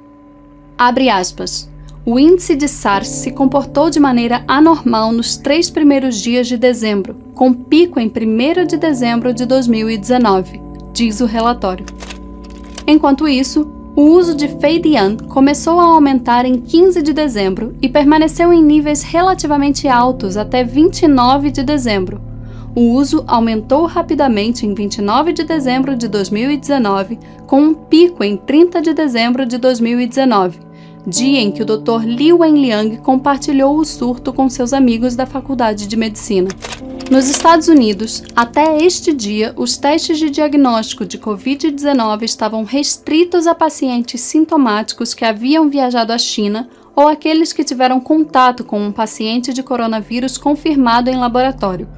Abre aspas. O índice de SARS se comportou de maneira anormal nos 3 primeiros dias de dezembro, com pico em 1º de dezembro de 2019, diz o relatório. Enquanto isso, o uso de Feidian começou a aumentar em 15 de dezembro e permaneceu em níveis relativamente altos até 29 de dezembro. O uso aumentou rapidamente em 29 de dezembro de 2019, com um pico em 30 de dezembro de 2019, dia em que o Dr. Li Wenliang compartilhou o surto com seus amigos da Faculdade de Medicina. Nos Estados Unidos, até este dia, os testes de diagnóstico de Covid-19 estavam restritos a pacientes sintomáticos que haviam viajado à China ou aqueles que tiveram contato com um paciente de coronavírus confirmado em laboratório.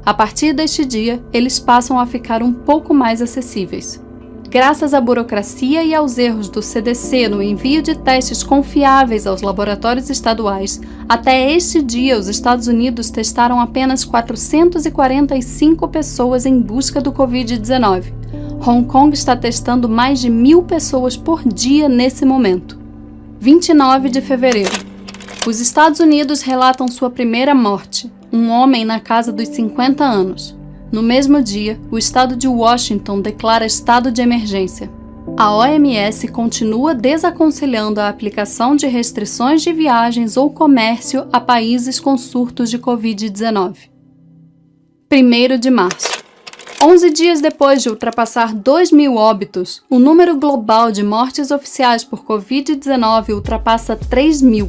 A partir deste dia, eles passam a ficar um pouco mais acessíveis. Graças à burocracia e aos erros do CDC no envio de testes confiáveis aos laboratórios estaduais, até este dia os Estados Unidos testaram apenas 445 pessoas em busca do Covid-19. Hong Kong está testando mais de 1.000 pessoas por dia nesse momento. 29 de fevereiro. Os Estados Unidos relatam sua primeira morte, um homem na casa dos 50 anos. No mesmo dia, o estado de Washington declara estado de emergência. A OMS continua desaconselhando a aplicação de restrições de viagens ou comércio a países com surtos de Covid-19. 1º de março. 11 dias depois de ultrapassar 2.000 óbitos, o número global de mortes oficiais por Covid-19 ultrapassa 3.000.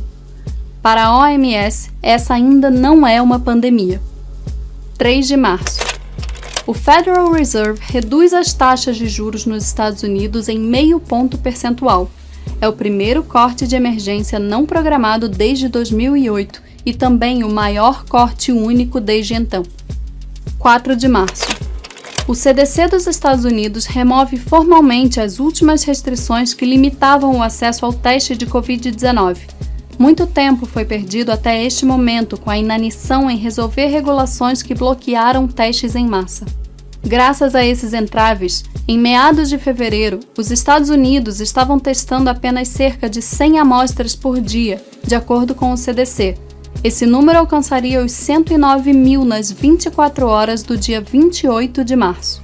Para a OMS, essa ainda não é uma pandemia. 3 de março. O Federal Reserve reduz as taxas de juros nos Estados Unidos em 0,5 ponto percentual. É o primeiro corte de emergência não programado desde 2008 e também o maior corte único desde então. 4 de março. O CDC dos Estados Unidos remove formalmente as últimas restrições que limitavam o acesso ao teste de Covid-19. Muito tempo foi perdido até este momento com a inanição em resolver regulações que bloquearam testes em massa. Graças a esses entraves, em meados de fevereiro, os Estados Unidos estavam testando apenas cerca de 100 amostras por dia, de acordo com o CDC. Esse número alcançaria os 109 mil nas 24 horas do dia 28 de março.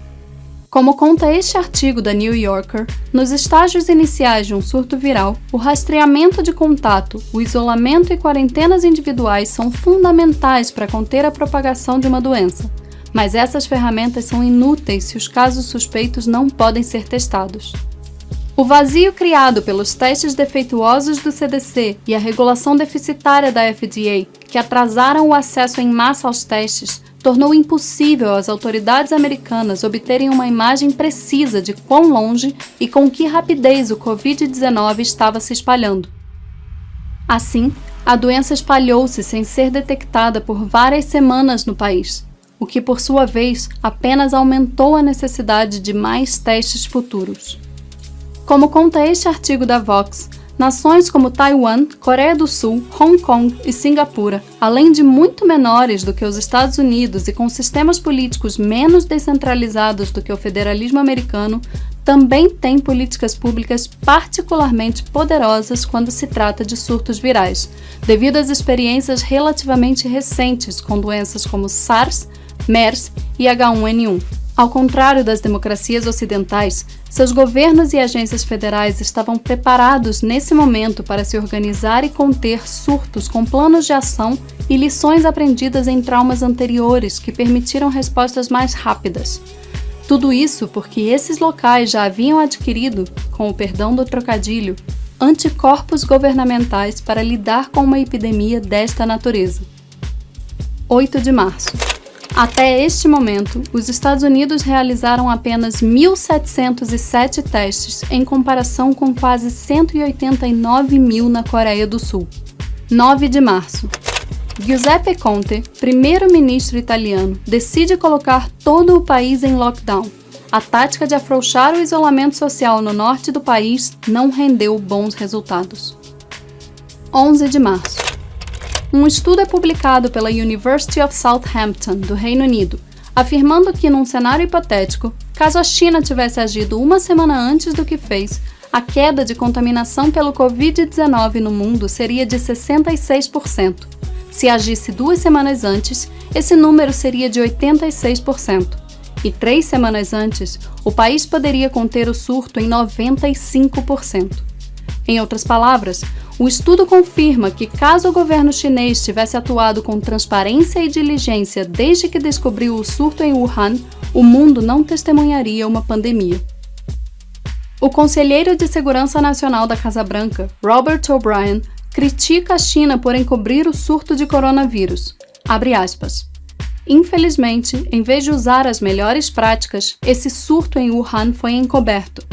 Como conta este artigo da New Yorker, nos estágios iniciais de um surto viral, o rastreamento de contato, o isolamento e quarentenas individuais são fundamentais para conter a propagação de uma doença, mas essas ferramentas são inúteis se os casos suspeitos não podem ser testados. O vazio criado pelos testes defeituosos do CDC e a regulação deficitária da FDA, que atrasaram o acesso em massa aos testes, tornou impossível às autoridades americanas obterem uma imagem precisa de quão longe e com que rapidez o Covid-19 estava se espalhando. Assim, a doença espalhou-se sem ser detectada por várias semanas no país, o que, por sua vez, apenas aumentou a necessidade de mais testes futuros. Como conta este artigo da Vox, nações como Taiwan, Coreia do Sul, Hong Kong e Singapura, além de muito menores do que os Estados Unidos e com sistemas políticos menos descentralizados do que o federalismo americano, também têm políticas públicas particularmente poderosas quando se trata de surtos virais, devido às experiências relativamente recentes com doenças como SARS, MERS e H1N1. Ao contrário das democracias ocidentais, seus governos e agências federais estavam preparados nesse momento para se organizar e conter surtos com planos de ação e lições aprendidas em traumas anteriores que permitiram respostas mais rápidas. Tudo isso porque esses locais já haviam adquirido, com o perdão do trocadilho, anticorpos governamentais para lidar com uma epidemia desta natureza. 8 de março. Até este momento, os Estados Unidos realizaram apenas 1.707 testes, em comparação com quase 189 mil na Coreia do Sul. 9 de março. Giuseppe Conte, primeiro-ministro italiano, decide colocar todo o país em lockdown. A tática de afrouxar o isolamento social no norte do país não rendeu bons resultados. 11 de março. Um estudo é publicado pela University of Southampton, do Reino Unido, afirmando que, num cenário hipotético, caso a China tivesse agido uma semana antes do que fez, a queda de contaminação pelo Covid-19 no mundo seria de 66%. Se agisse 2 semanas antes, esse número seria de 86%. E 3 semanas antes, o país poderia conter o surto em 95%. Em outras palavras, o estudo confirma que, caso o governo chinês tivesse atuado com transparência e diligência desde que descobriu o surto em Wuhan, o mundo não testemunharia uma pandemia. O conselheiro de Segurança Nacional da Casa Branca, Robert O'Brien, critica a China por encobrir o surto de coronavírus. Abre aspas. Infelizmente, em vez de usar as melhores práticas, esse surto em Wuhan foi encoberto.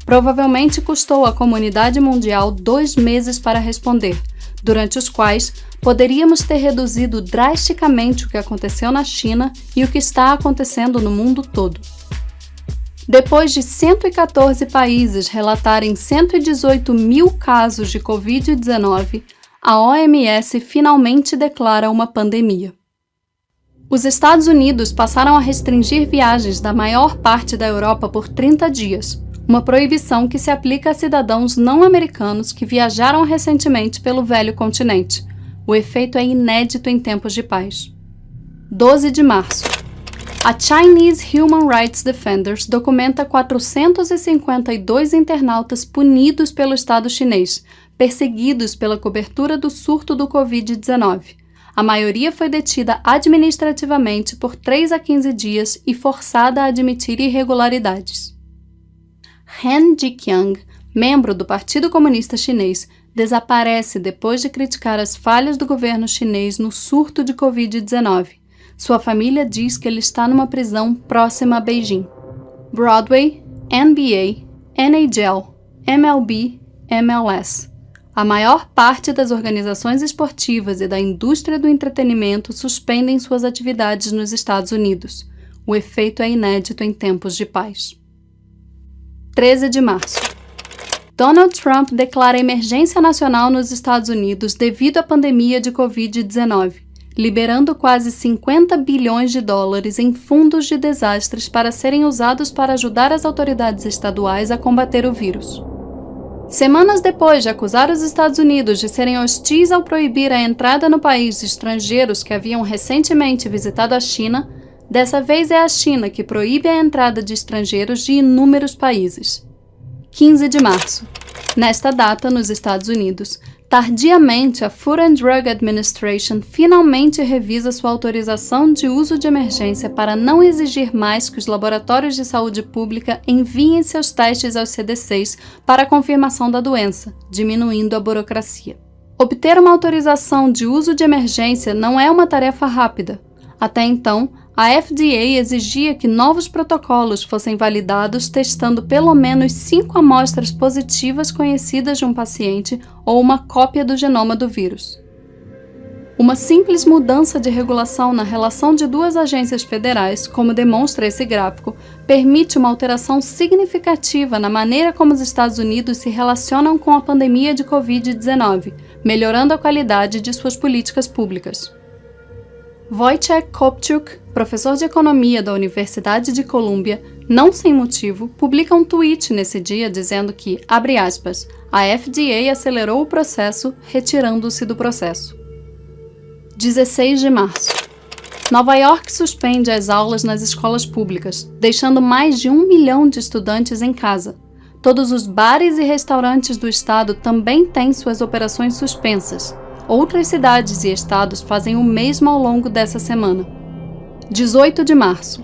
Provavelmente custou à comunidade mundial 2 meses para responder, durante os quais poderíamos ter reduzido drasticamente o que aconteceu na China e o que está acontecendo no mundo todo. Depois de 114 países relatarem 118 mil casos de Covid-19, a OMS finalmente declara uma pandemia. Os Estados Unidos passaram a restringir viagens da maior parte da Europa por 30 dias, uma proibição que se aplica a cidadãos não americanos que viajaram recentemente pelo velho continente. O efeito é inédito em tempos de paz. 12 de março. A Chinese Human Rights Defenders documenta 452 internautas punidos pelo Estado chinês, perseguidos pela cobertura do surto do Covid-19. A maioria foi detida administrativamente por 3 a 15 dias e forçada a admitir irregularidades. Han Jiqiang, membro do Partido Comunista Chinês, desaparece depois de criticar as falhas do governo chinês no surto de Covid-19. Sua família diz que ele está numa prisão próxima a Beijing. Broadway, NBA, NHL, MLB, MLS. A maior parte das organizações esportivas e da indústria do entretenimento suspendem suas atividades nos Estados Unidos. O efeito é inédito em tempos de paz. 13 de março. Donald Trump declara emergência nacional nos Estados Unidos devido à pandemia de Covid-19, liberando quase 50 bilhões de dólares em fundos de desastres para serem usados para ajudar as autoridades estaduais a combater o vírus. Semanas depois de acusar os Estados Unidos de serem hostis ao proibir a entrada no país de estrangeiros que haviam recentemente visitado a China, dessa vez é a China que proíbe a entrada de estrangeiros de inúmeros países. 15 de março. Nesta data, nos Estados Unidos, tardiamente a Food and Drug Administration finalmente revisa sua autorização de uso de emergência para não exigir mais que os laboratórios de saúde pública enviem seus testes aos CDCs para a confirmação da doença, diminuindo a burocracia. Obter uma autorização de uso de emergência não é uma tarefa rápida. Até então, a FDA exigia que novos protocolos fossem validados testando pelo menos 5 amostras positivas conhecidas de um paciente ou uma cópia do genoma do vírus. Uma simples mudança de regulação na relação de duas agências federais, como demonstra esse gráfico, permite uma alteração significativa na maneira como os Estados Unidos se relacionam com a pandemia de Covid-19, melhorando a qualidade de suas políticas públicas. Wojciech Kopciuk, professor de economia da Universidade de Colômbia, não sem motivo, publica um tweet nesse dia dizendo que, abre aspas, a FDA acelerou o processo, retirando-se do processo. 16 de março. Nova York suspende as aulas nas escolas públicas, deixando mais de 1 milhão de estudantes em casa. Todos os bares e restaurantes do estado também têm suas operações suspensas. Outras cidades e estados fazem o mesmo ao longo dessa semana. 18 de março.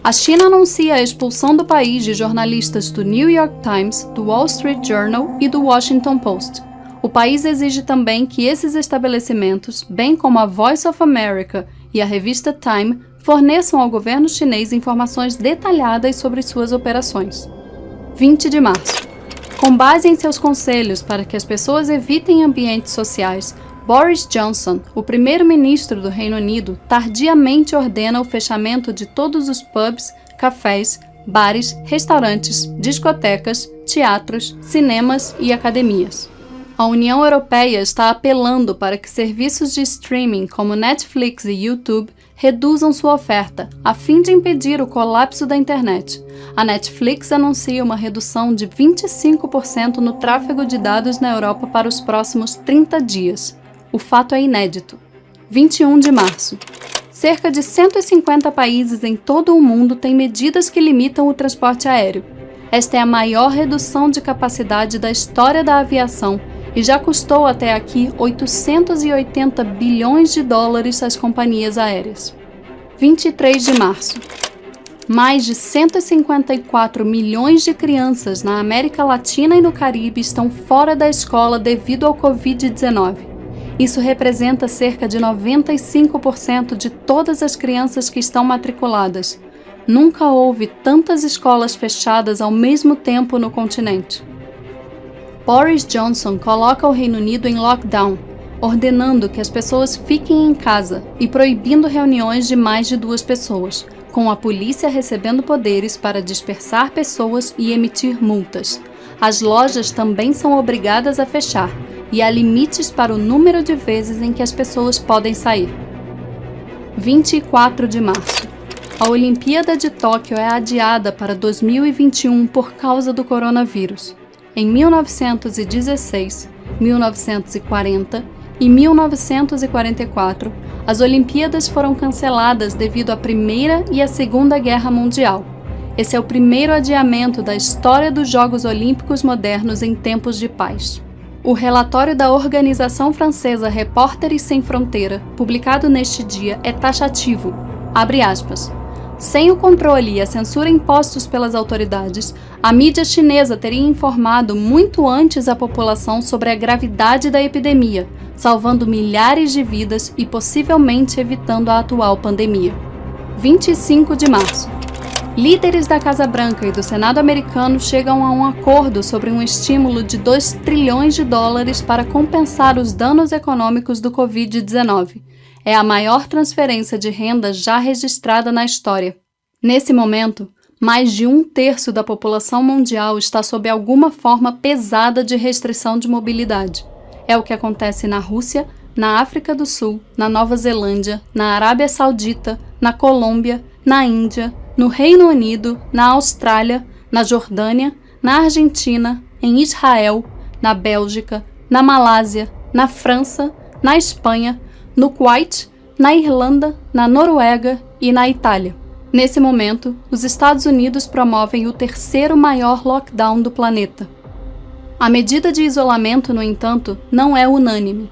A China anuncia a expulsão do país de jornalistas do New York Times, do Wall Street Journal e do Washington Post. O país exige também que esses estabelecimentos, bem como a Voice of America e a revista Time, forneçam ao governo chinês informações detalhadas sobre suas operações. 20 de março. Com base em seus conselhos para que as pessoas evitem ambientes sociais, Boris Johnson, o primeiro-ministro do Reino Unido, tardiamente ordena o fechamento de todos os pubs, cafés, bares, restaurantes, discotecas, teatros, cinemas e academias. A União Europeia está apelando para que serviços de streaming como Netflix e YouTube reduzam sua oferta, a fim de impedir o colapso da internet. A Netflix anuncia uma redução de 25% no tráfego de dados na Europa para os próximos 30 dias. O fato é inédito. 21 de março. Cerca de 150 países em todo o mundo têm medidas que limitam o transporte aéreo. Esta é a maior redução de capacidade da história da aviação e já custou até aqui 880 bilhões de dólares às companhias aéreas. 23 de março. Mais de 154 milhões de crianças na América Latina e no Caribe estão fora da escola devido ao Covid-19. Isso representa cerca de 95% de todas as crianças que estão matriculadas. Nunca houve tantas escolas fechadas ao mesmo tempo no continente. Boris Johnson coloca o Reino Unido em lockdown, ordenando que as pessoas fiquem em casa e proibindo reuniões de mais de 2 pessoas, com a polícia recebendo poderes para dispersar pessoas e emitir multas. As lojas também são obrigadas a fechar, e há limites para o número de vezes em que as pessoas podem sair. 24 de março. A Olimpíada de Tóquio é adiada para 2021 por causa do coronavírus. Em 1916, 1940 e 1944, as Olimpíadas foram canceladas devido à Primeira e à Segunda Guerra Mundial. Esse é o primeiro adiamento da história dos Jogos Olímpicos modernos em tempos de paz. O relatório da organização francesa Repórteres Sem Fronteira, publicado neste dia, é taxativo. Abre aspas. Sem o controle e a censura impostos pelas autoridades, a mídia chinesa teria informado muito antes a população sobre a gravidade da epidemia, salvando milhares de vidas e possivelmente evitando a atual pandemia. 25 de março. Líderes da Casa Branca e do Senado americano chegam a um acordo sobre um estímulo de 2 trilhões de dólares para compensar os danos econômicos do Covid-19. É a maior transferência de renda já registrada na história. Nesse momento, Mais de 1/3 da população mundial está sob alguma forma pesada de restrição de mobilidade. É o que acontece na Rússia, na África do Sul, na Nova Zelândia, na Arábia Saudita, na Colômbia, na Índia, no Reino Unido, na Austrália, na Jordânia, na Argentina, em Israel, na Bélgica, na Malásia, na França, na Espanha, no Kuwait, na Irlanda, na Noruega e na Itália. Nesse momento, os Estados Unidos promovem o terceiro maior lockdown do planeta. A medida de isolamento, no entanto, não é unânime.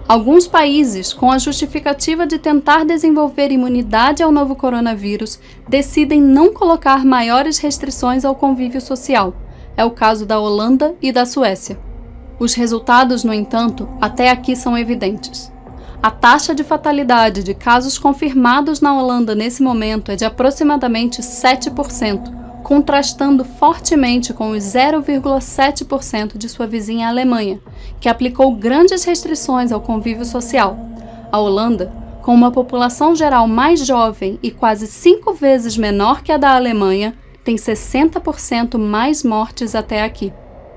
Alguns países, com a justificativa de tentar desenvolver imunidade ao novo coronavírus, decidem não colocar maiores restrições ao convívio social. É o caso da Holanda e da Suécia. Os resultados, no entanto, até aqui são evidentes. A taxa de fatalidade de casos confirmados na Holanda nesse momento é de aproximadamente 7%, contrastando fortemente com os 0,7% de sua vizinha Alemanha, que aplicou grandes restrições ao convívio social. A Holanda, com uma população geral mais jovem e quase 5 vezes menor que a da Alemanha, tem 60% mais mortes até aqui.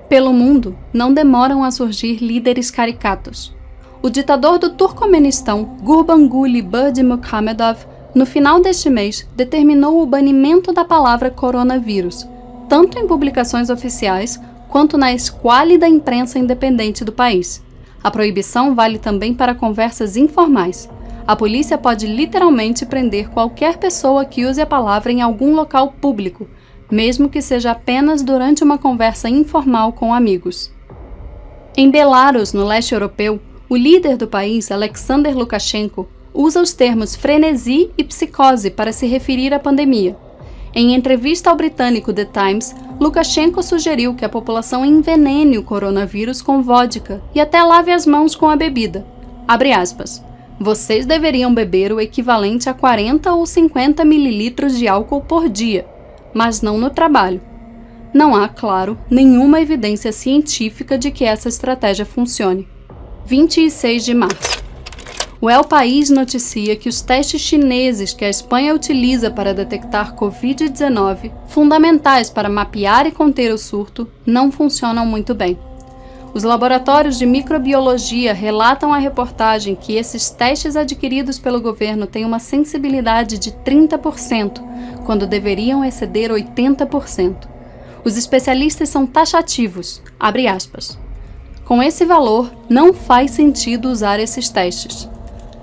Pelo mundo, não demoram a surgir líderes caricatos. O ditador do Turcomenistão, Gurbanguly Berdimuhamedov, no final deste mês, determinou o banimento da palavra coronavírus, tanto em publicações oficiais quanto na esquálida imprensa independente do país. A proibição vale também para conversas informais. A polícia pode literalmente prender qualquer pessoa que use a palavra em algum local público, mesmo que seja apenas durante uma conversa informal com amigos. Em Belarus, no leste europeu, o líder do país, Alexander Lukashenko, usa os termos frenesi e psicose para se referir à pandemia. Em entrevista ao britânico The Times, Lukashenko sugeriu que a população envenene o coronavírus com vodka e até lave as mãos com a bebida. Abre aspas. Vocês deveriam beber o equivalente a 40 ou 50 mililitros de álcool por dia, mas não no trabalho. Não há, claro, nenhuma evidência científica de que essa estratégia funcione. 26 de março. O El País noticia que os testes chineses que a Espanha utiliza para detectar Covid-19, fundamentais para mapear e conter o surto, não funcionam muito bem. Os laboratórios de microbiologia relatam à reportagem que esses testes adquiridos pelo governo têm uma sensibilidade de 30%, quando deveriam exceder 80%. Os especialistas são taxativos, abre aspas. Com esse valor, não faz sentido usar esses testes.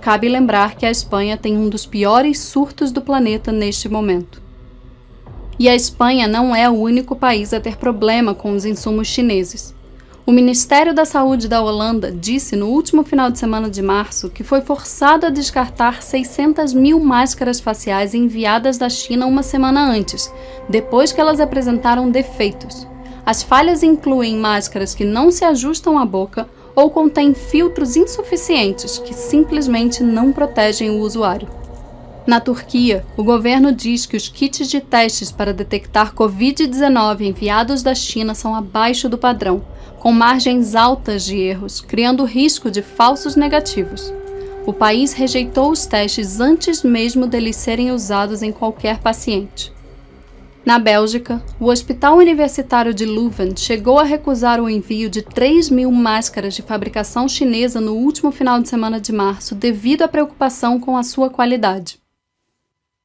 Cabe lembrar que a Espanha tem um dos piores surtos do planeta neste momento. E a Espanha não é o único país a ter problema com os insumos chineses. O Ministério da Saúde da Holanda disse no último final de semana de março que foi forçado a descartar 600 mil máscaras faciais enviadas da China uma semana antes, depois que elas apresentaram defeitos. As falhas incluem máscaras que não se ajustam à boca ou contêm filtros insuficientes que simplesmente não protegem o usuário. Na Turquia, o governo diz que os kits de testes para detectar Covid-19 enviados da China são abaixo do padrão, com margens altas de erros, criando risco de falsos negativos. O país rejeitou os testes antes mesmo deles serem usados em qualquer paciente. Na Bélgica, o Hospital Universitário de Leuven chegou a recusar o envio de 3.000 máscaras de fabricação chinesa no último final de semana de março devido à preocupação com a sua qualidade.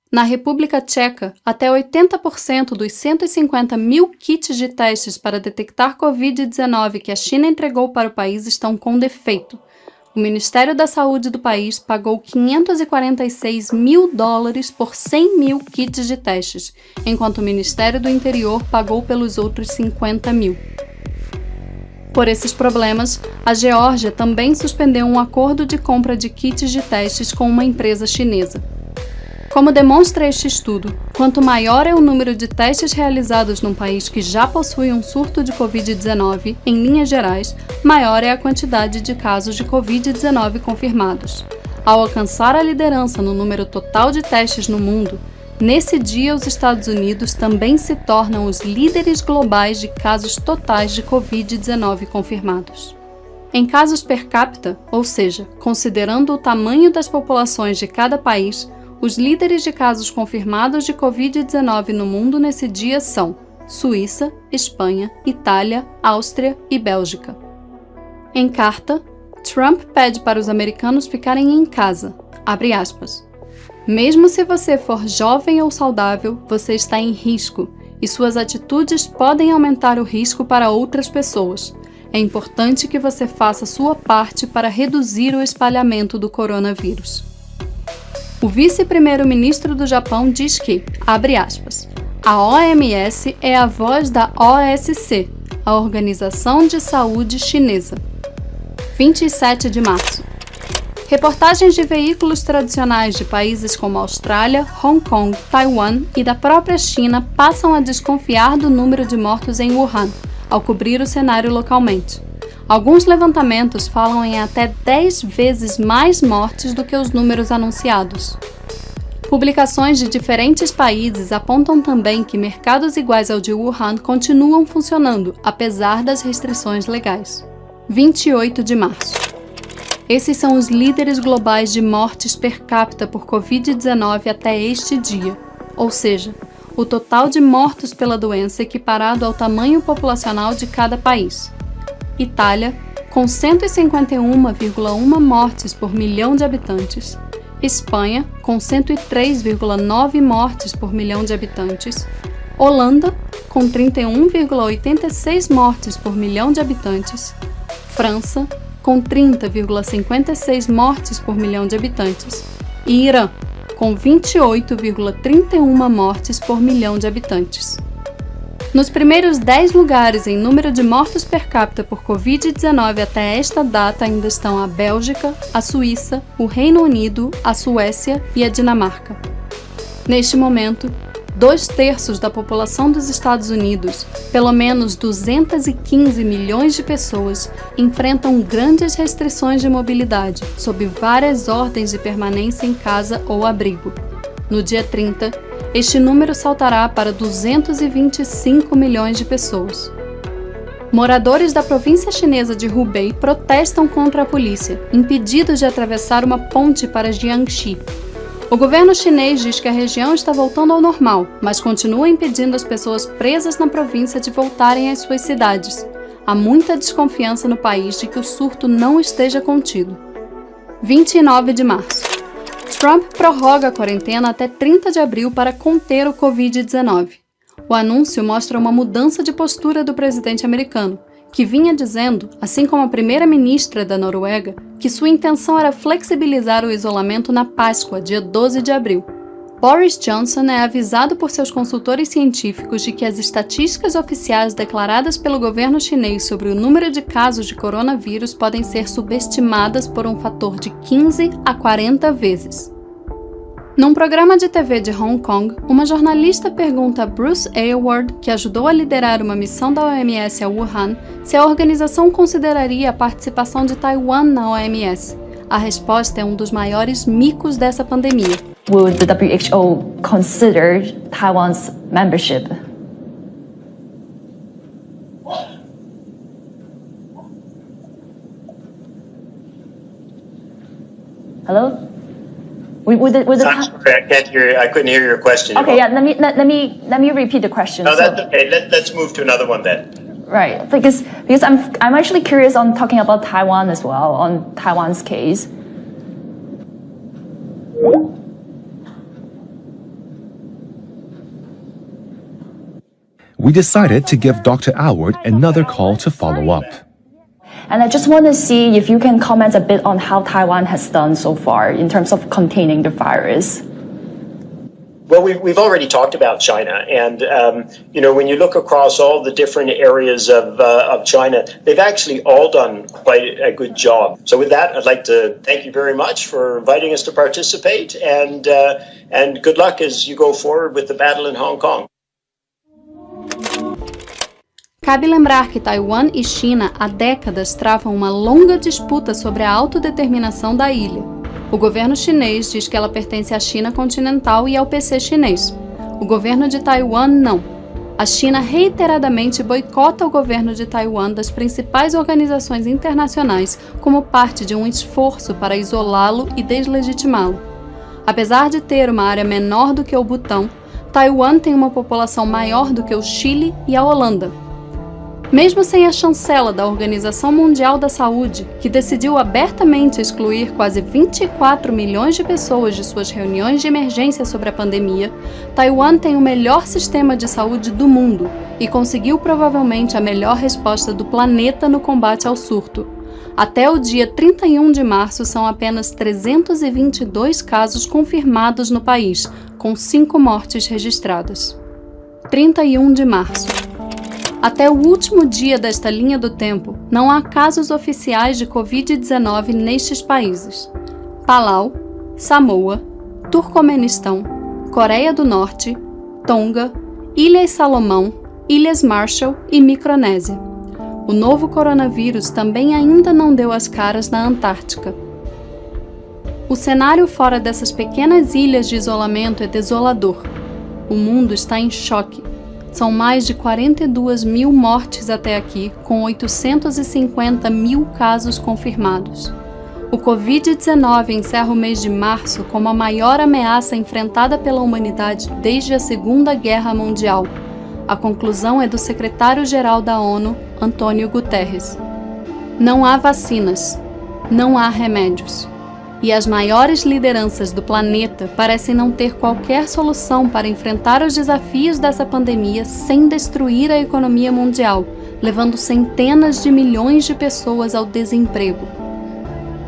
Na República Tcheca, até 80% dos 150 mil kits de testes para detectar Covid-19 que a China entregou para o país estão com defeito. O Ministério da Saúde do país pagou $546 mil por 100 mil kits de testes, enquanto o Ministério do Interior pagou pelos outros 50 mil. Por esses problemas, a Geórgia também suspendeu um acordo de compra de kits de testes com uma empresa chinesa. Como demonstra este estudo, quanto maior é o número de testes realizados num país que já possui um surto de Covid-19, em linhas gerais, maior é a quantidade de casos de Covid-19 confirmados. Ao alcançar a liderança no número total de testes no mundo, nesse dia os Estados Unidos também se tornam os líderes globais de casos totais de Covid-19 confirmados. Em casos per capita, ou seja, considerando o tamanho das populações de cada país, Os líderes de casos confirmados de Covid-19 no mundo nesse dia são Suíça, Espanha, Itália, Áustria e Bélgica. Em carta, Trump pede para os americanos ficarem em casa, abre aspas. Mesmo se você for jovem ou saudável, você está em risco e suas atitudes podem aumentar o risco para outras pessoas. É importante que você faça sua parte para reduzir o espalhamento do coronavírus. O vice-primeiro-ministro do Japão diz que, abre aspas, a OMS é a voz da OSC, a Organização de Saúde Chinesa. 27 de março. Reportagens de veículos tradicionais de países como Austrália, Hong Kong, Taiwan e da própria China passam a desconfiar do número de mortos em Wuhan, ao cobrir o cenário localmente. Alguns levantamentos falam em até 10 vezes mais mortes do que os números anunciados. Publicações de diferentes países apontam também que mercados iguais ao de Wuhan continuam funcionando, apesar das restrições legais. 28 de março. Esses são os líderes globais de mortes per capita por Covid-19 até este dia, ou seja, o total de mortos pela doença equiparado ao tamanho populacional de cada país. Itália, com 151,1 mortes por milhão de habitantes. Espanha, com 103,9 mortes por milhão de habitantes. Holanda, com 31,86 mortes por milhão de habitantes. França, com 30,56 mortes por milhão de habitantes. E Irã, com 28,31 mortes por milhão de habitantes. Nos primeiros 10 lugares em número de mortos per capita por Covid-19 até esta data ainda estão a Bélgica, a Suíça, o Reino Unido, a Suécia e a Dinamarca. Neste momento, 2/3 da população dos Estados Unidos, pelo menos 215 milhões de pessoas, enfrentam grandes restrições de mobilidade, sob várias ordens de permanência em casa ou abrigo. No dia 30, este número saltará para 225 milhões de pessoas. Moradores da província chinesa de Hubei protestam contra a polícia, impedidos de atravessar uma ponte para Jiangxi. O governo chinês diz que a região está voltando ao normal, mas continua impedindo as pessoas presas na província de voltarem às suas cidades. Há muita desconfiança no país de que o surto não esteja contido. 29 de março. Trump prorroga a quarentena até 30 de abril para conter o Covid-19. O anúncio mostra uma mudança de postura do presidente americano, que vinha dizendo, assim como a primeira-ministra da Noruega, que sua intenção era flexibilizar o isolamento na Páscoa, dia 12 de abril. Boris Johnson é avisado por seus consultores científicos de que as estatísticas oficiais declaradas pelo governo chinês sobre o número de casos de coronavírus podem ser subestimadas por um fator de 15 a 40 vezes. Num programa de TV de Hong Kong, uma jornalista pergunta a Bruce Aylward, que ajudou a liderar uma missão da OMS a Wuhan, se a organização consideraria a participação de Taiwan na OMS. A resposta é um dos maiores micos dessa pandemia. Would the WHO consider Taiwan's membership? Hello? I'm sorry, I can't hear. I couldn't hear your question. Okay, yeah. Let me repeat the question. No, that's okay. Let's move to another one then. Right, because I'm actually curious on talking about Taiwan as well, on Taiwan's case. We decided to give Dr. Aylward another call to follow up. And I just want to see if you can comment a bit on how Taiwan has done so far in terms of containing the virus. Well, we've already talked about China, and when you look across all the different areas of China, they've actually all done quite a good job. So with that, I'd like to thank you very much for inviting us to participate, and good luck as you go forward with the battle in Hong Kong. Cabe lembrar que Taiwan e China há décadas travam uma longa disputa sobre a autodeterminação da ilha. O governo chinês diz que ela pertence à China continental e ao PC chinês. O governo de Taiwan não. A China reiteradamente boicota o governo de Taiwan das principais organizações internacionais como parte de um esforço para isolá-lo e deslegitimá-lo. Apesar de ter uma área menor do que o Butão, Taiwan tem uma população maior do que o Chile e a Holanda. Mesmo sem a chancela da Organização Mundial da Saúde, que decidiu abertamente excluir quase 24 milhões de pessoas de suas reuniões de emergência sobre a pandemia, Taiwan tem o melhor sistema de saúde do mundo e conseguiu provavelmente a melhor resposta do planeta no combate ao surto. Até o dia 31 de março, são apenas 322 casos confirmados no país, com 5 mortes registradas. 31 de março. Até o último dia desta linha do tempo, não há casos oficiais de Covid-19 nestes países: Palau, Samoa, Turcomenistão, Coreia do Norte, Tonga, Ilhas Salomão, Ilhas Marshall e Micronésia. O novo coronavírus também ainda não deu as caras na Antártica. O cenário fora dessas pequenas ilhas de isolamento é desolador. O mundo está em choque. São mais de 42 mil mortes até aqui, com 850 mil casos confirmados. O Covid-19 encerra o mês de março como a maior ameaça enfrentada pela humanidade desde a Segunda Guerra Mundial. A conclusão é do secretário-geral da ONU, Antônio Guterres. Não há vacinas, não há remédios. E as maiores lideranças do planeta parecem não ter qualquer solução para enfrentar os desafios dessa pandemia sem destruir a economia mundial, levando centenas de milhões de pessoas ao desemprego.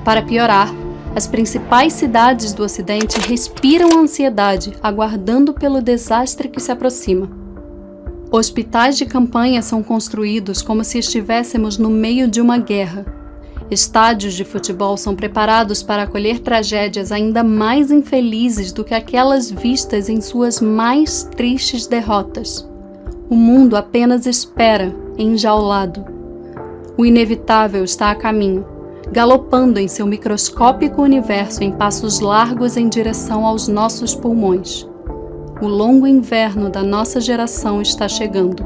Para piorar, as principais cidades do Ocidente respiram ansiedade, aguardando pelo desastre que se aproxima. Hospitais de campanha são construídos como se estivéssemos no meio de uma guerra. Estádios de futebol são preparados para acolher tragédias ainda mais infelizes do que aquelas vistas em suas mais tristes derrotas. O mundo apenas espera, enjaulado. O inevitável está a caminho, galopando em seu microscópico universo em passos largos em direção aos nossos pulmões. O longo inverno da nossa geração está chegando.